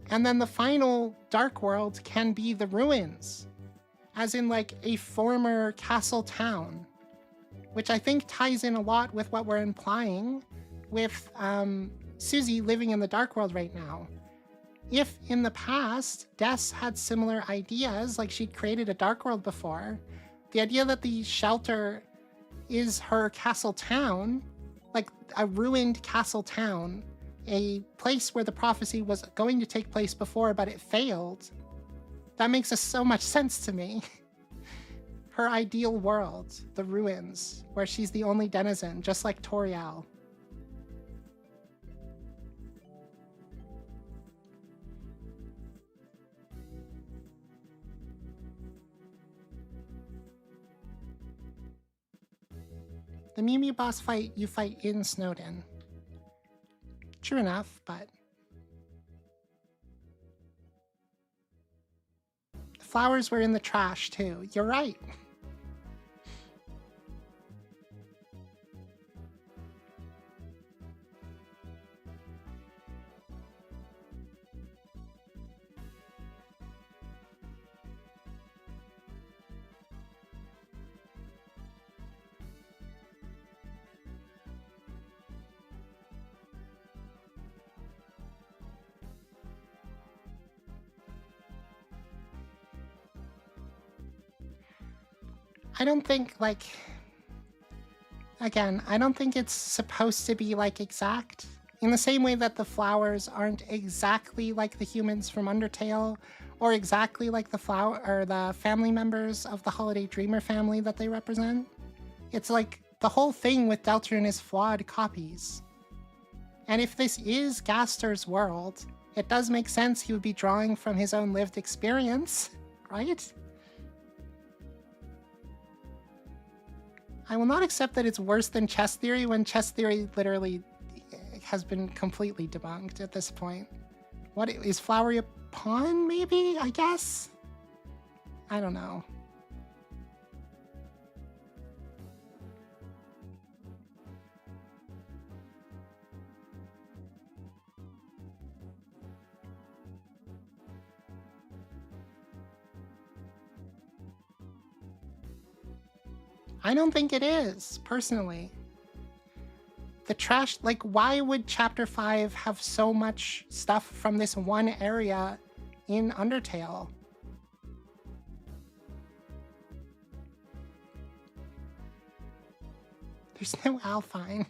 And then the final Dark World can be the ruins, as in like a former castle town, which I think ties in a lot with what we're implying with Susie living in the Dark World right now. If in the past Des had similar ideas, like she'd created a Dark World before, the idea that the shelter is her castle town, like a ruined castle town, a place where the prophecy was going to take place before, but it failed. That makes so much sense to me. Her ideal world, the ruins, where she's the only denizen, just like Toriel. The Mew Mew boss fight, you fight in Snowdin. True enough, but... the flowers were in the trash, too. You're right. I don't think, like... again, I don't think it's supposed to be, like, exact. In the same way that the flowers aren't exactly like the humans from Undertale, or exactly like the the family members of the Holiday Dreamer family that they represent. It's like, the whole thing with Deltarune is flawed copies. And if this is Gaster's world, it does make sense he would be drawing from his own lived experience, right? I will not accept that it's worse than chess theory when chess theory literally has been completely debunked at this point. What is Flowery a pawn, maybe? I guess? I don't know. I don't think it is, personally. The trash, like, why would Chapter 5 have so much stuff from this one area in Undertale? There's no Alfine.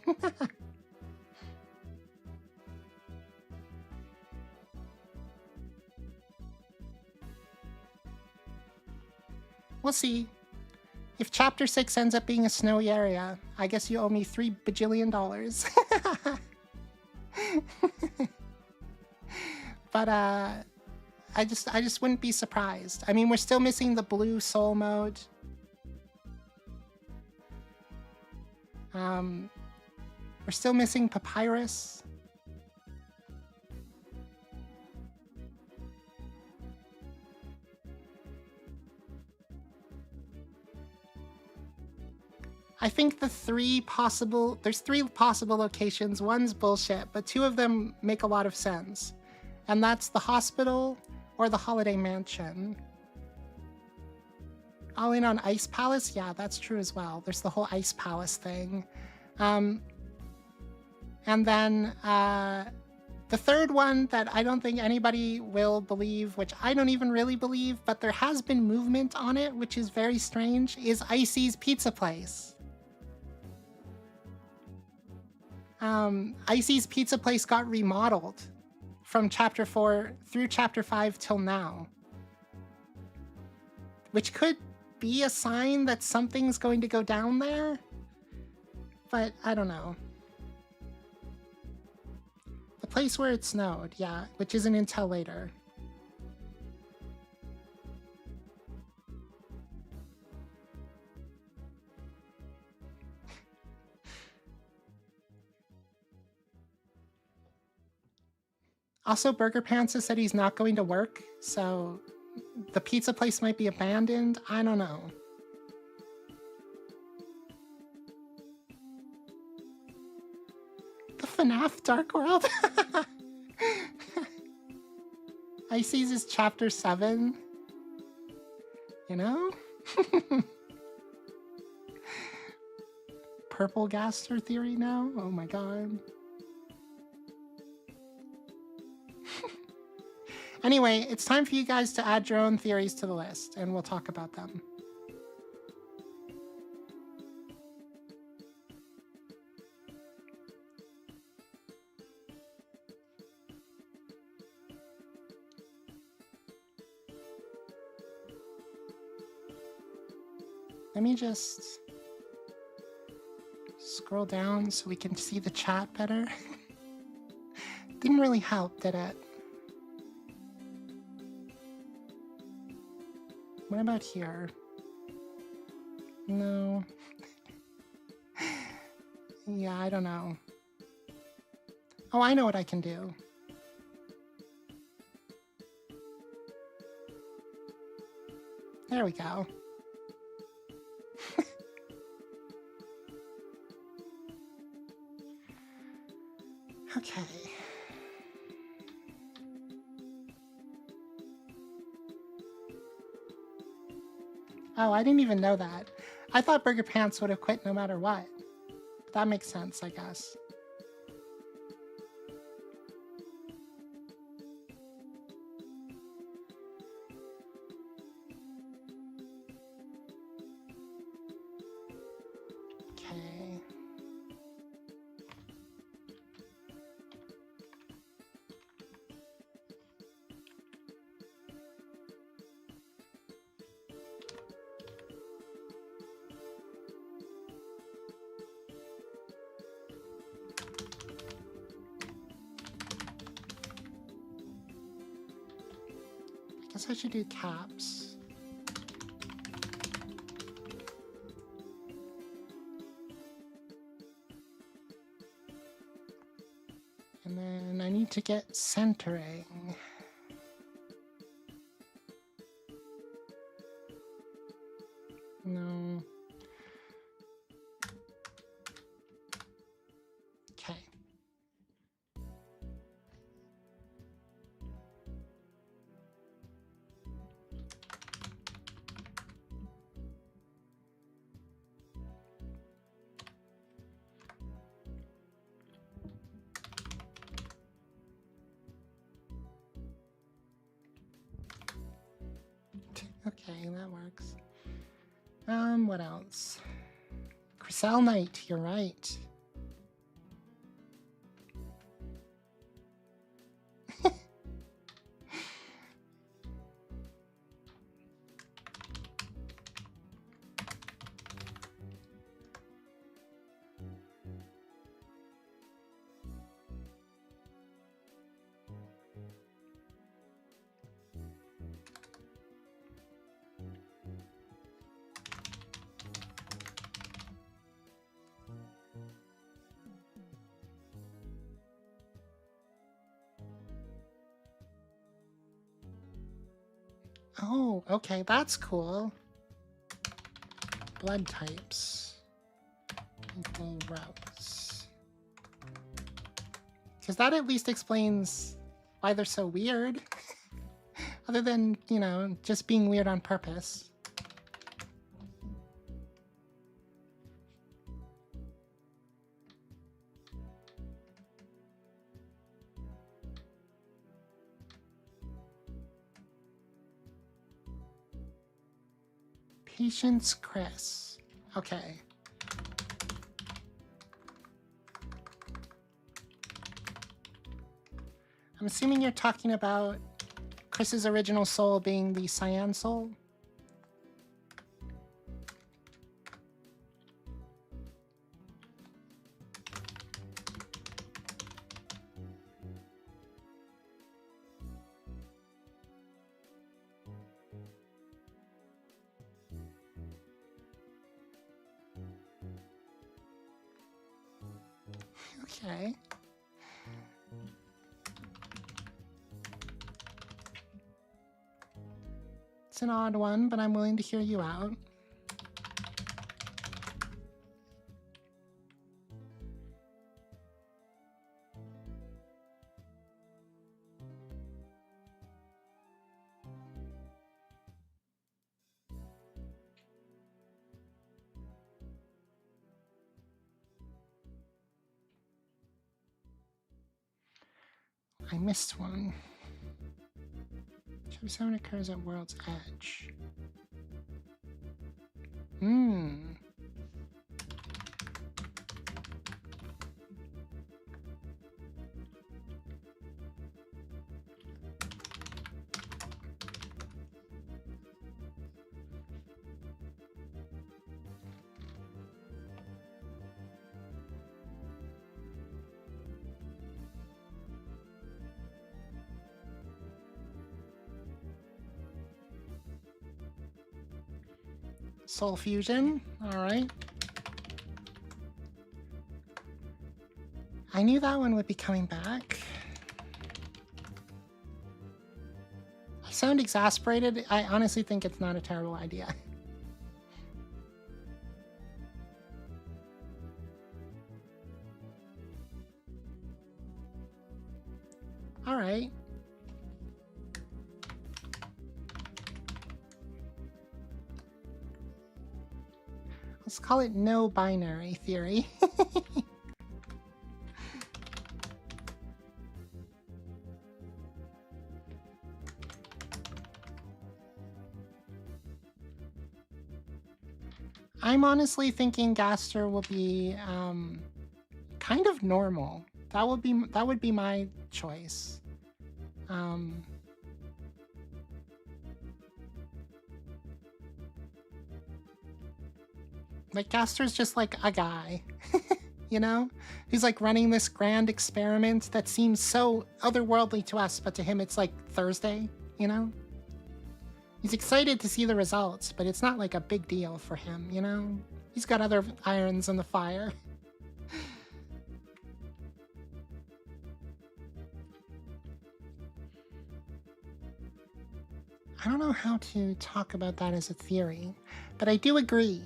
We'll see. If Chapter 6 ends up being a snowy area, I guess you owe me $3 bajillion. But I just wouldn't be surprised. I mean, we're still missing the blue soul mode. We're still missing Papyrus. I think there's three possible locations. One's bullshit, but two of them make a lot of sense. And that's the hospital or the Holiday Mansion. All in on Ice Palace? Yeah, that's true as well. There's the whole Ice Palace thing. And then the third one that I don't think anybody will believe, which I don't even really believe, but there has been movement on it, which is very strange, is Icy's Pizza Place. Icy's Pizza Place got remodeled from Chapter 4 through Chapter 5 till now. Which could be a sign that something's going to go down there, but I don't know. The place where it snowed, yeah, which isn't until later. Also, Burger Pants has said he's not going to work, so the pizza place might be abandoned. I don't know. The FNAF Dark World? Icy's is Chapter 7. You know? Purple Gaster theory now? Oh my god. Anyway, it's time for you guys to add your own theories to the list, and we'll talk about them. Let me just scroll down so we can see the chat better. Didn't really help, did it? What about here? No. Yeah, I don't know. Oh, I know what I can do. There we go. Okay. Oh, I didn't even know that. I thought Burger Pants would have quit no matter what. That makes sense, I guess. Okay. I guess I should do caps. And then I need to get centering. No. Okay. Okay, that works. What else? Crystal Knight, you're right. Oh, okay, that's cool. Blood types. Equal routes. Because that at least explains why they're so weird. Other than, you know, just being weird on purpose. Patience Chris. Okay. I'm assuming you're talking about Chris's original soul being the cyan soul. Okay. It's an odd one, but I'm willing to hear you out. I missed one. Chapter 7 occurs at World's Edge. Soul Fusion. All right. I knew that one would be coming back. I sound exasperated. I honestly think it's not a terrible idea. All right. Let's call it no binary theory. I'm honestly thinking Gaster will be kind of normal. That would be my choice. Like Gaster's just like a guy, you know? He's like running this grand experiment that seems so otherworldly to us, but to him it's like Thursday, you know? He's excited to see the results, but it's not like a big deal for him, you know? He's got other irons in the fire. I don't know how to talk about that as a theory, but I do agree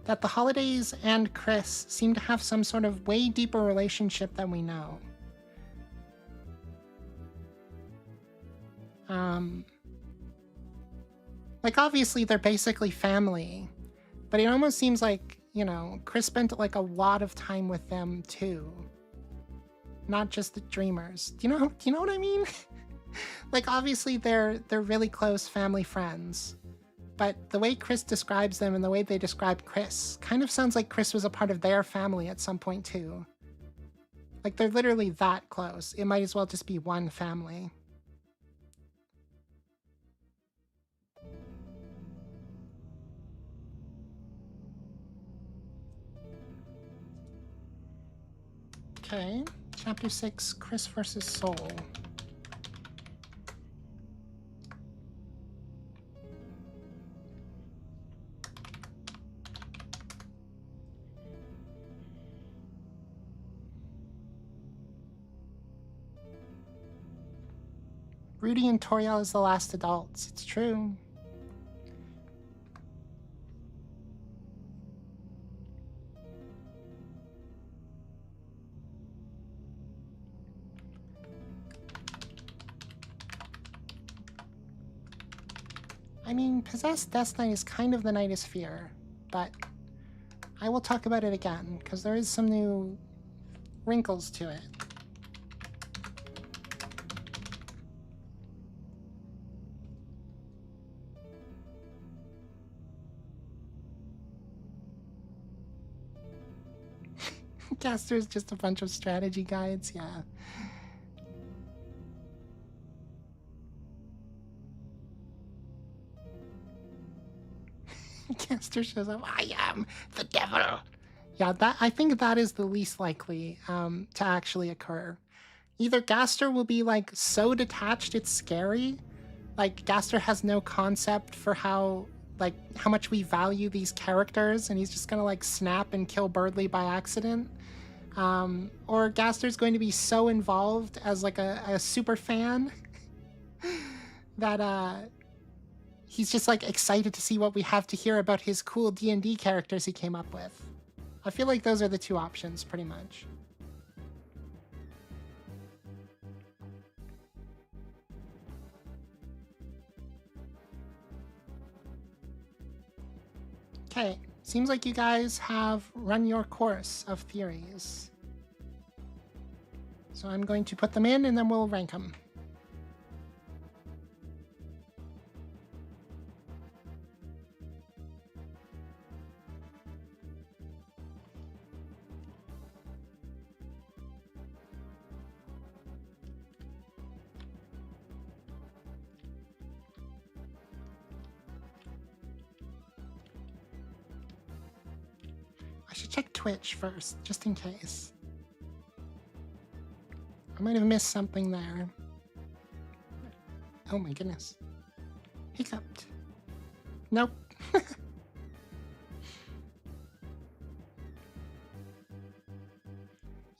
that the Holidays and Chris seem to have some sort of way deeper relationship than we know. Like, obviously, they're basically family, but it almost seems like, you know, Chris spent like a lot of time with them too. Not just the Dreamers. Do you know what I mean? Like, obviously, they're really close family friends. But the way Chris describes them and the way they describe Chris kind of sounds like Chris was a part of their family at some point too. Like, they're literally that close. It might as well just be one family. Okay, Chapter 6, Chris versus Soul. Rudy and Toriel as the last adults. It's true. I mean, Possessed Death Knight is kind of the Night is Fear, but I will talk about it again, because there is some new wrinkles to it. Caster's just a bunch of strategy guides, yeah. Caster shows up, I am the devil. Yeah, I think that is the least likely to actually occur. Either Gaster will be like so detached it's scary, like Gaster has no concept for how much we value these characters, and he's just gonna like snap and kill Birdly by accident. Or Gaster's going to be so involved as like a super fan that he's just like excited to see what we have to hear about his cool D&D characters he came up with. I feel like those are the two options pretty much. Okay, seems like you guys have run your course of theories. So I'm going to put them in and then we'll rank them. I should check Twitch first, just in case. I might have missed something there. Oh my goodness. Hiccuped. Nope.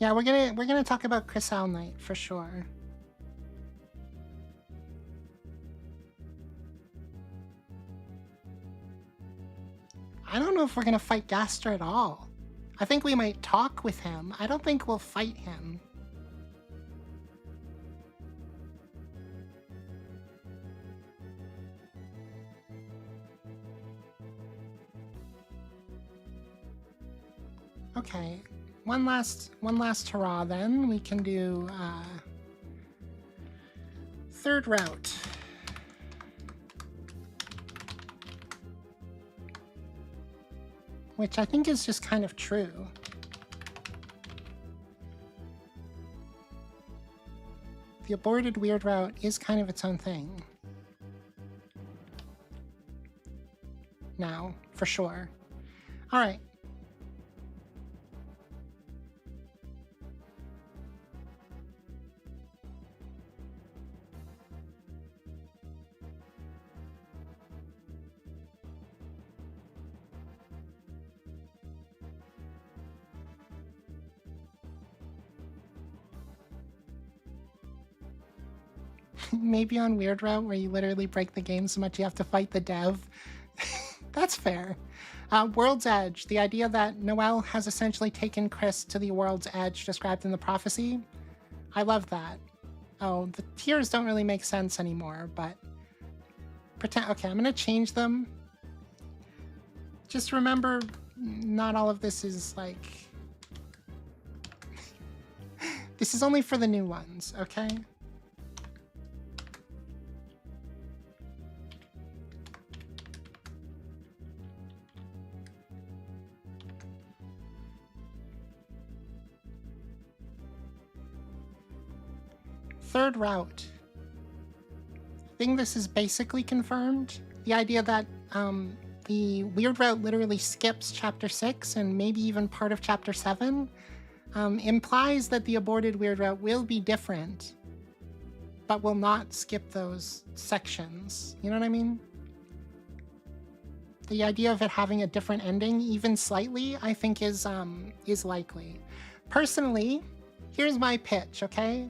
Yeah, we're gonna talk about Crystal Knight for sure. I don't know if we're gonna fight Gaster at all. I think we might talk with him. I don't think we'll fight him. Okay, one last hurrah then. We can do third route. Which I think is just kind of true. The aborted weird route is kind of its own thing. Now, for sure. All right. Maybe on Weird Route where you literally break the game so much you have to fight the dev. That's fair. World's Edge, the idea that Noelle has essentially taken Chris to the World's Edge described in the prophecy. I love that. Oh, the tiers don't really make sense anymore, but pretend. Okay, I'm gonna change them. Just remember, not all of this is like... This is only for the new ones, okay? Third route. I think this is basically confirmed. The idea that the weird route literally skips chapter 6 and maybe even part of chapter 7 implies that the aborted weird route will be different, but will not skip those sections. You know what I mean? The idea of it having a different ending, even slightly, I think is likely. Personally, here's my pitch, okay?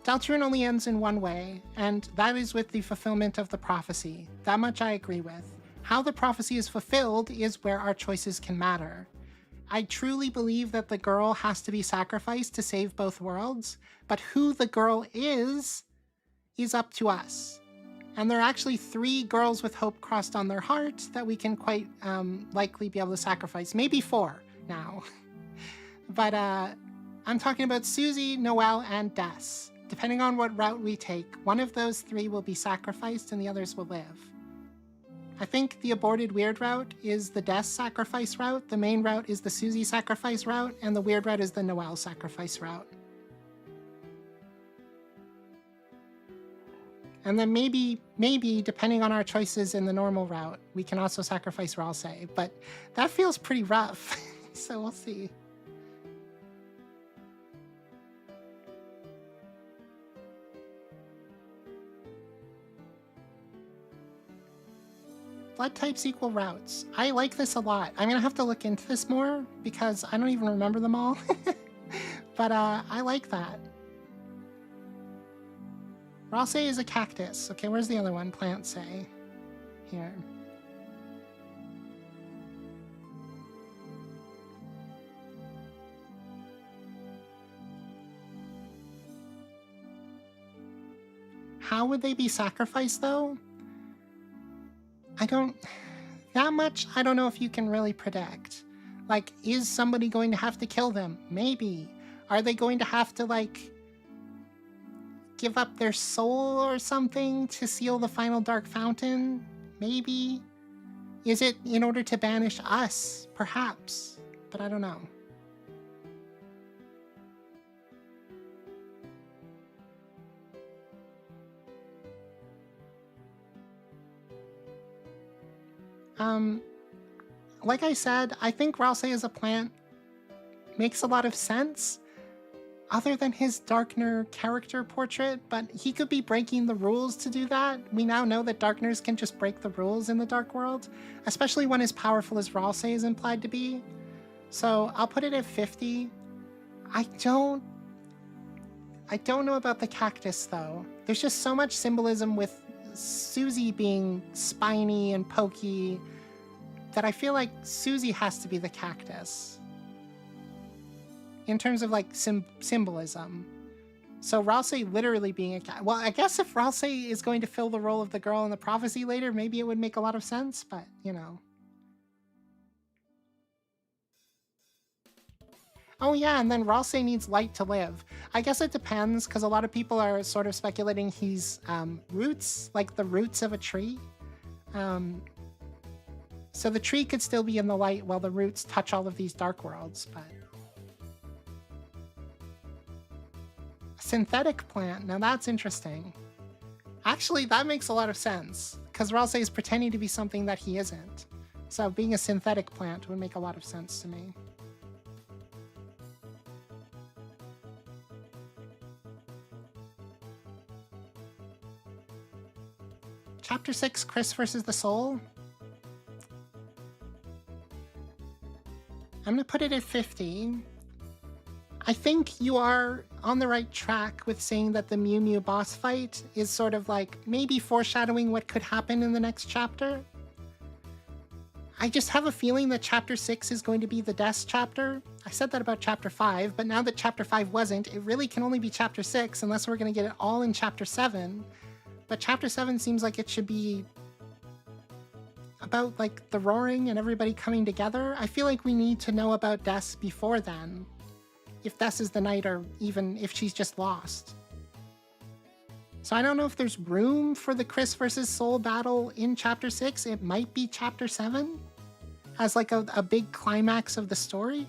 Deltarune only ends in one way, and that is with the fulfillment of the prophecy. That much I agree with. How the prophecy is fulfilled is where our choices can matter. I truly believe that the girl has to be sacrificed to save both worlds, but who the girl is up to us. And there are actually 3 girls with hope crossed on their heart that we can quite likely be able to sacrifice. Maybe 4 now. But I'm talking about Susie, Noelle, and Des. Depending on what route we take, one of those 3 will be sacrificed and the others will live. I think the aborted weird route is the Des sacrifice route, the main route is the Susie sacrifice route, and the weird route is the Noelle sacrifice route. And then maybe, depending on our choices in the normal route, we can also sacrifice Ralsei, but that feels pretty rough, so we'll see. Blood types equal routes. I like this a lot. I'm gonna have to look into this more because I don't even remember them all. But I like that. Ralsei is a cactus. Okay, where's the other one? Plantsei. Here. How would they be sacrificed though? That much, I don't know if you can really predict. Like, is somebody going to have to kill them? Maybe. Are they going to have to, like, give up their soul or something to seal the final Dark Fountain? Maybe. Is it in order to banish us? Perhaps. But I don't know. Like I said, I think Ralsei as a plant makes a lot of sense, other than his Darkner character portrait, but he could be breaking the rules to do that. We now know that Darkners can just break the rules in the Dark World, especially when as powerful as Ralsei is implied to be. So I'll put it at 50. I don't know about the cactus, though. There's just so much symbolism with Susie being spiny and pokey that I feel like Susie has to be the cactus. In terms of, like, symbolism. So Ralsei literally being a cat. Well, I guess if Ralsei is going to fill the role of the girl in the prophecy later, maybe it would make a lot of sense, but, you know. Oh yeah, and then Ralsei needs light to live. I guess it depends, because a lot of people are sort of speculating he's roots, like the roots of a tree. So the tree could still be in the light while the roots touch all of these dark worlds, but... Synthetic plant, now that's interesting. Actually, that makes a lot of sense, because Ralsei is pretending to be something that he isn't. So being a synthetic plant would make a lot of sense to me. Chapter 6, Chris versus the Soul. I'm gonna put it at 50. I think you are on the right track with saying that the Mew Mew boss fight is sort of like maybe foreshadowing what could happen in the next chapter. I just have a feeling that chapter 6 is going to be the Death chapter. I said that about chapter 5, but now that chapter 5 wasn't, it really can only be chapter 6 unless we're going to get it all in chapter 7. But chapter 7 seems like it should be about like the roaring and everybody coming together. I feel like we need to know about Death before then. If Death is the knight, or even if she's just lost. So I don't know if there's room for the Chris versus Soul battle in chapter 6. It might be chapter 7 as like a big climax of the story.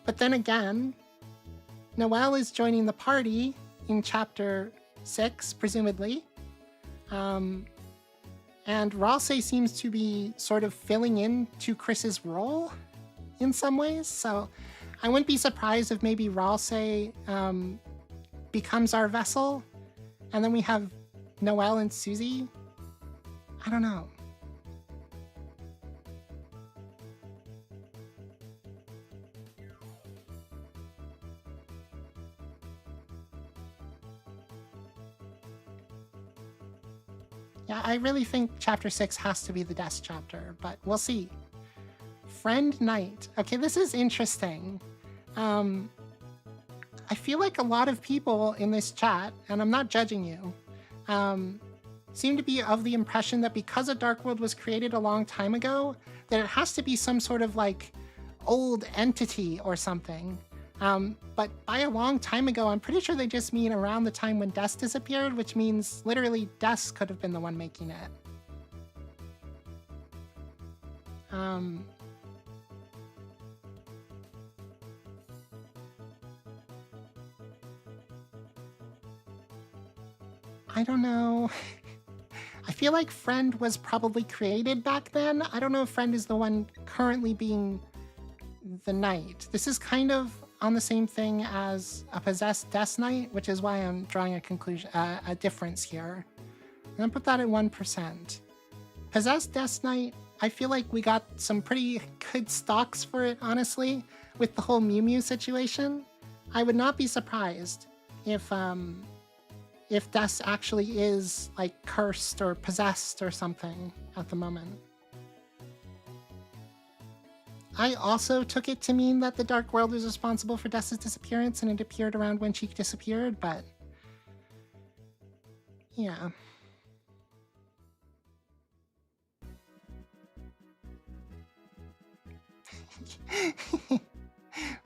But then again, Noelle is joining the party in chapter 6, presumably. And Ralsei seems to be sort of filling in to Chris's role in some ways. So I wouldn't be surprised if maybe Ralsei becomes our vessel, and then we have Noelle and Susie. I don't know. Yeah, I really think chapter 6 has to be the Death chapter, but we'll see. Friend Knight. Okay, this is interesting. I feel like a lot of people in this chat, and I'm not judging you, seem to be of the impression that because a Dark World was created a long time ago, that it has to be some sort of like old entity or something. But by a long time ago, I'm pretty sure they just mean around the time when Death disappeared, which means literally Death could have been the one making it. I don't know. I feel like Friend was probably created back then. I don't know if Friend is the one currently being the knight. This is kind of on the same thing as a possessed Death Knight, which is why I'm drawing a conclusion, a difference here. I'm gonna put that at 1%. Possessed Death Knight, I feel like we got some pretty good stocks for it, honestly, with the whole Mew Mew situation. I would not be surprised if Death actually is like cursed or possessed or something at the moment. I also took it to mean that the Dark World was responsible for Death's disappearance, and it appeared around when she disappeared, but yeah.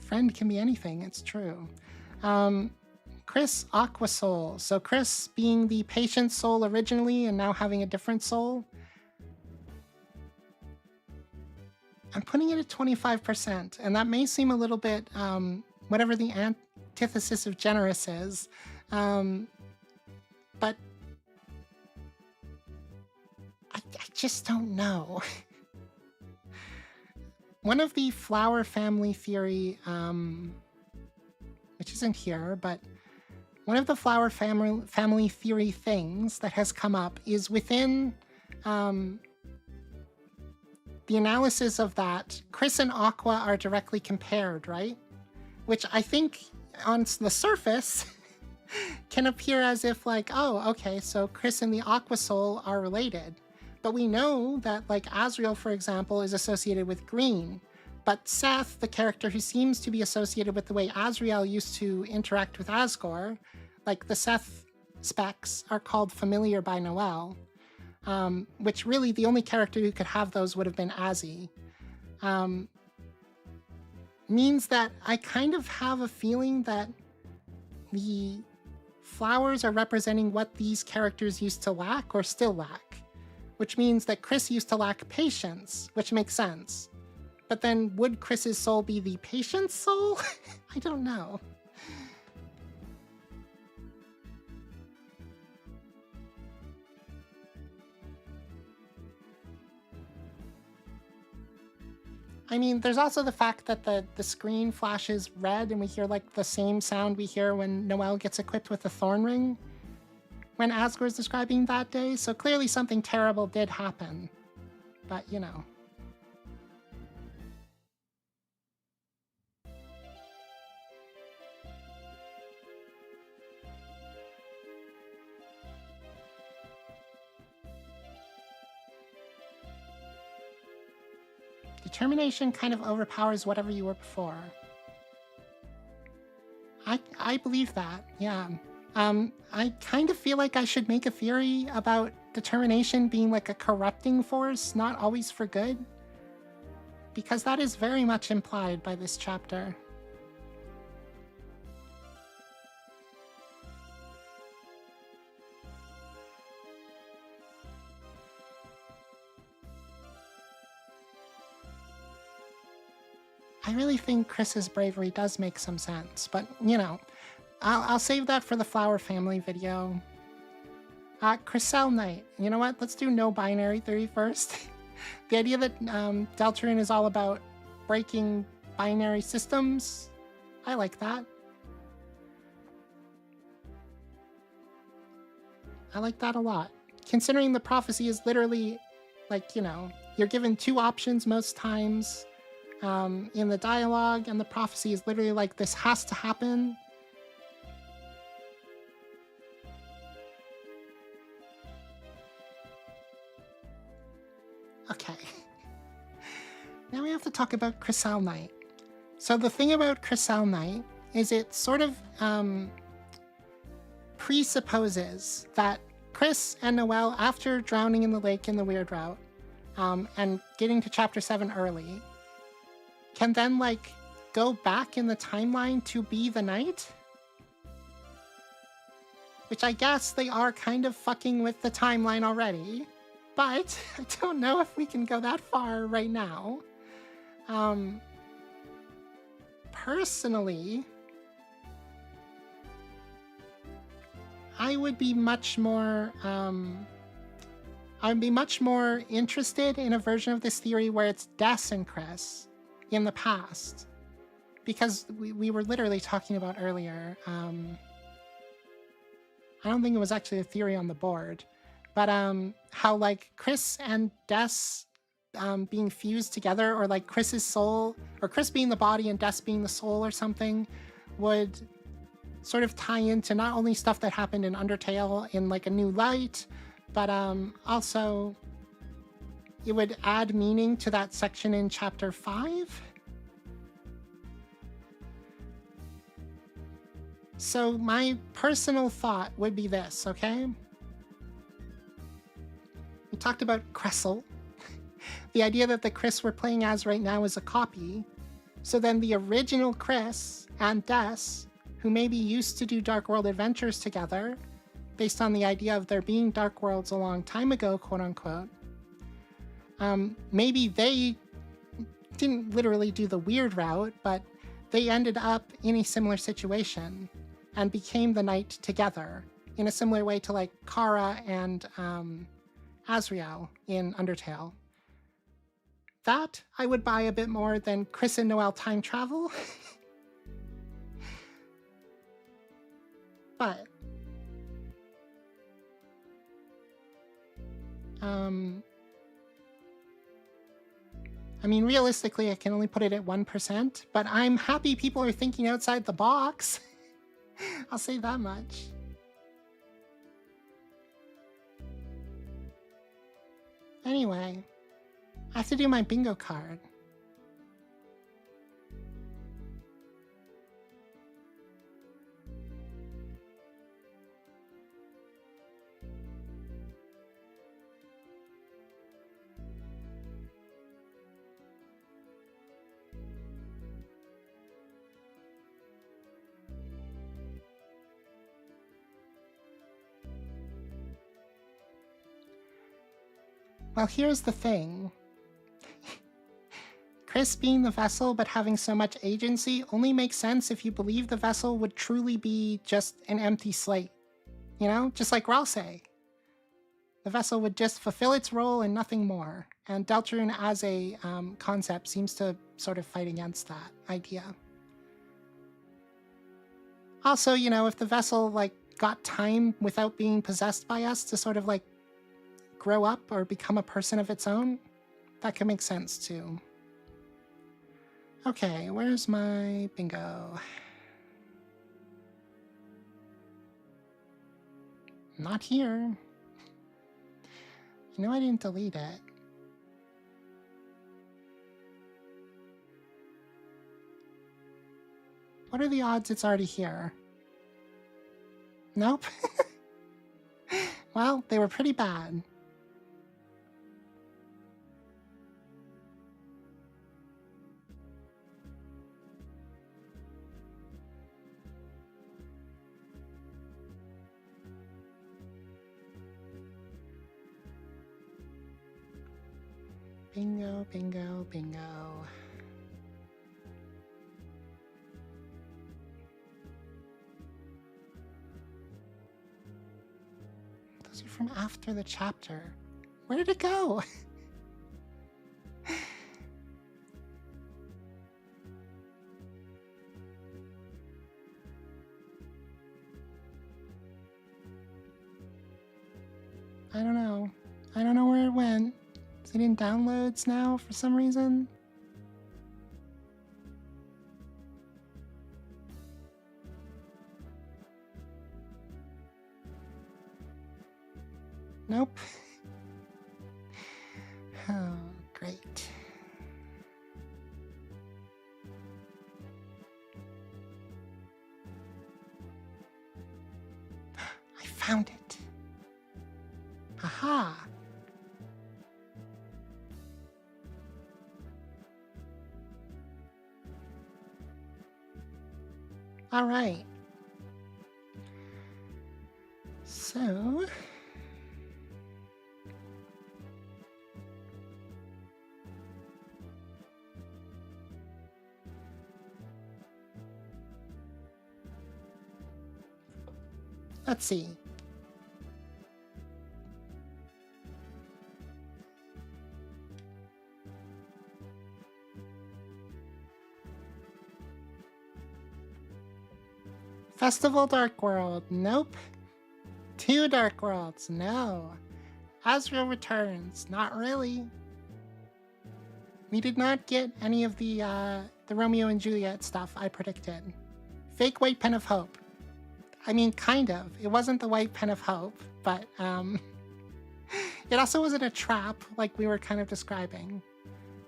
Friend can be anything, it's true. Chris Aqua Soul. So Chris being the patient soul originally and now having a different soul. I'm putting it at 25%, and that may seem a little bit whatever the antithesis of generous is, but I just don't know. One of the flower family theory, which isn't here, but one of the flower family theory things that has come up is within the analysis of that, Chris and Aqua are directly compared, right? which I think on the surface can appear as if like, oh, okay, so Chris and the Aqua Soul are related. But we know that like Azrael, for example, is associated with green. But Seth, the character who seems to be associated with the way Azrael used to interact with Asgore, like the Seth specs are called familiar by Noel, which really the only character who could have those would have been Azzy. Means that I kind of have a feeling that the flowers are representing what these characters used to lack or still lack, which means that Chris used to lack patience, which makes sense. But then would Chris's soul be the patience soul? I don't know. I mean, there's also the fact that the screen flashes red and we hear like the same sound we hear when Noel gets equipped with the thorn ring when Asgore is describing that day, so clearly something terrible did happen. But, you know. Determination kind of overpowers whatever you were before. I believe that, yeah. I kind of feel like I should make a theory about determination being like a corrupting force, not always for good. Because that is very much implied by this chapter. I really think Chris's bravery does make some sense, but, you know, I'll save that for the Flower Family video. Crystal Knight. You know what? Let's do no binary theory first. The idea that Deltarune is all about breaking binary systems. I like that. I like that a lot. Considering the prophecy is literally, like, you know, you're given two options most times in the dialogue, and the prophecy is literally like, this has to happen. Okay. Now we have to talk about Crystal Knight. So the thing about Crystal Knight is it sort of presupposes that Chris and Noel, after drowning in the lake in the Weird Route, and getting to Chapter 7 early, can then, like, go back in the timeline to be the Knight? Which I guess they are kind of fucking with the timeline already. But I don't know if we can go that far right now. Personally, I would be much more interested in a version of this theory where it's Des and Chris in the past, because we were literally talking about earlier. I don't think it was actually a theory on the board, but how like Chris and Des being fused together, or like Chris's soul, or Chris being the body and Des being the soul or something, would sort of tie into not only stuff that happened in Undertale in like a new light, but also it would add meaning to that section in Chapter 5. So my personal thought would be this, okay? We talked about Cressel. The idea that the Chris we're playing as right now is a copy. So then the original Chris and Des, who maybe used to do Dark World adventures together, based on the idea of there being Dark Worlds a long time ago, quote unquote, maybe they didn't literally do the weird route, but they ended up in a similar situation and became the Knight together in a similar way to like Kara and Azrael in Undertale. That I would buy a bit more than Chris and Noel time travel. But I mean, realistically, I can only put it at 1%, but I'm happy people are thinking outside the box. I'll say that much. Anyway, I have to do my bingo card. Well, here's the thing. Chris being the vessel but having so much agency only makes sense if you believe the vessel would truly be just an empty slate. You know, just like Ralsei. The vessel would just fulfill its role and nothing more. And Deltarune as a concept seems to sort of fight against that idea. Also, you know, if the vessel like got time without being possessed by us to sort of like grow up or become a person of its own, that could make sense too. Okay, where's my bingo? Not here. You know I didn't delete it. What are the odds it's already here? Nope. Well, they were pretty bad. Bingo, bingo, bingo. Those are from after the chapter. Where did it go? I don't know. I don't know where it went. Is it in downloads now for some reason? Nope. Oh, great. I found it. Aha. All right. So, let's see. Festival Dark World, nope. 2 Dark Worlds, no. Azrael Returns, not really. We did not get any of the Romeo and Juliet stuff I predicted. Fake White Pen of Hope. I mean, kind of. It wasn't the White Pen of Hope, but it also wasn't a trap like we were kind of describing.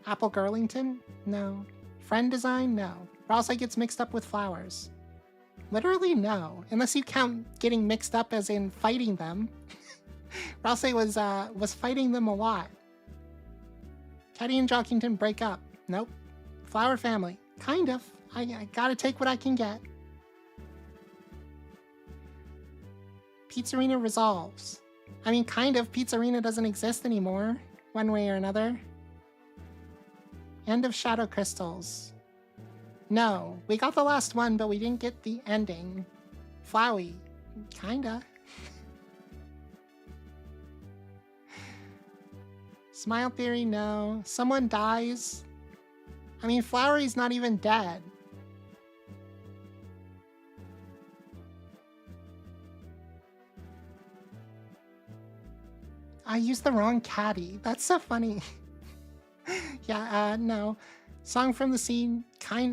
Apple Girlington? No. Friend Design? No. Ralsei gets mixed up with flowers. Literally, no. Unless you count getting mixed up as in fighting them. Ralsei was fighting them a lot. Teddy and Jockington break up. Nope. Flower Family. Kind of. I gotta take what I can get. Pizzarina resolves. I mean, kind of. Pizzarina doesn't exist anymore. One way or another. End of Shadow Crystals. No, we got the last one, but we didn't get the ending. Flowey. Kinda. Smile Theory, no. Someone dies. I mean, Flowery's not even dead. I used the wrong caddy. That's so funny. Yeah, no. Song from the Scene,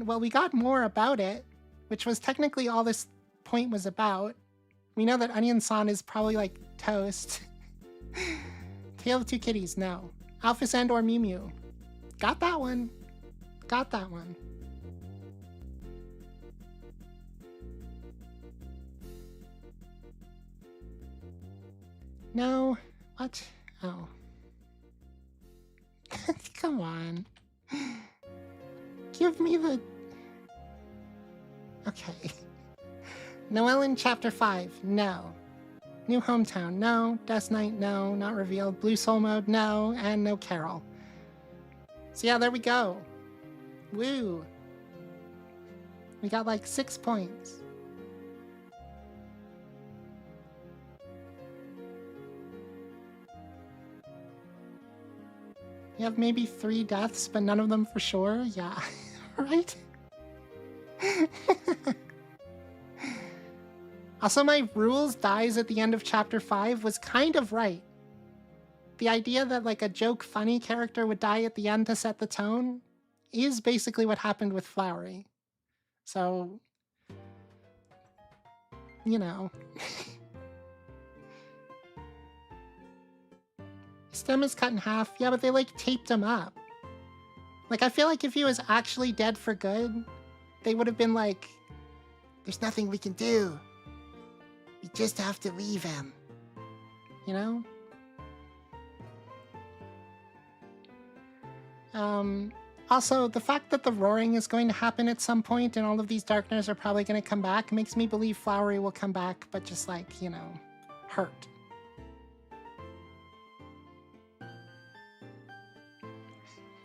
well, we got more about it, which was technically all this point was about. We know that Onion-san is probably like toast. Tale of Two Kitties, no. Alphys and or Mew Mew. Got that one. Got that one. No. What? Oh. Come on. Give me the... Okay. Noelle in Chapter 5, no. New Hometown, no. Death Knight, no. Not revealed. Blue Soul Mode, no. And no Carol. So yeah, there we go. Woo. We got like 6 points. You have maybe 3 deaths, but none of them for sure? Yeah, right? Also, my rules dies at the end of Chapter 5 was kind of right. The idea that like a joke funny character would die at the end to set the tone is basically what happened with Flowery. So, you know. Stem is cut in half. Yeah, but they like taped him up. Like, I feel like if he was actually dead for good, they would have been like, there's nothing we can do. We just have to leave him. You know? Also, the fact that the roaring is going to happen at some point and all of these Darkners are probably going to come back makes me believe Flowery will come back, but just like, you know, hurt.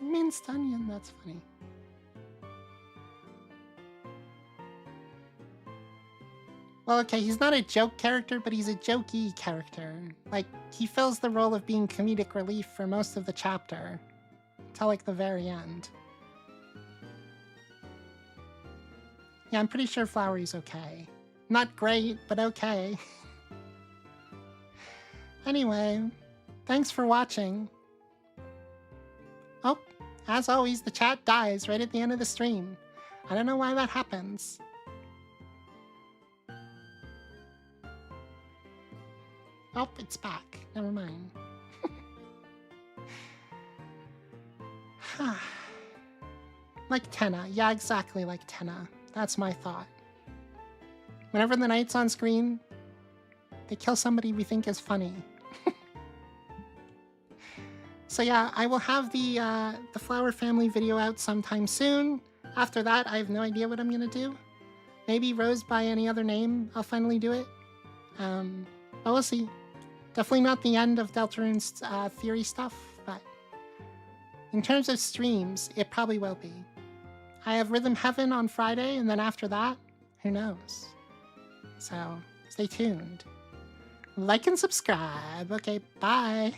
Minced onion, that's funny. Well, okay, he's not a joke character, but he's a jokey character. Like, he fills the role of being comedic relief for most of the chapter. Till, like, the very end. Yeah, I'm pretty sure Flowery's okay. Not great, but okay. Anyway, thanks for watching. Oh, as always, the chat dies right at the end of the stream. I don't know why that happens. Oh, it's back. Never mind. Like Tenna. Yeah, exactly like Tenna. That's my thought. Whenever the knight's on screen, they kill somebody we think is funny. So yeah, I will have the Flower Family video out sometime soon. After that, I have no idea what I'm gonna do. Maybe Rose by any other name, I'll finally do it. But we'll see. Definitely not the end of Deltarune's theory stuff, but in terms of streams, it probably will be. I have Rhythm Heaven on Friday, and then after that, who knows? So, stay tuned. Like and subscribe. Okay, bye.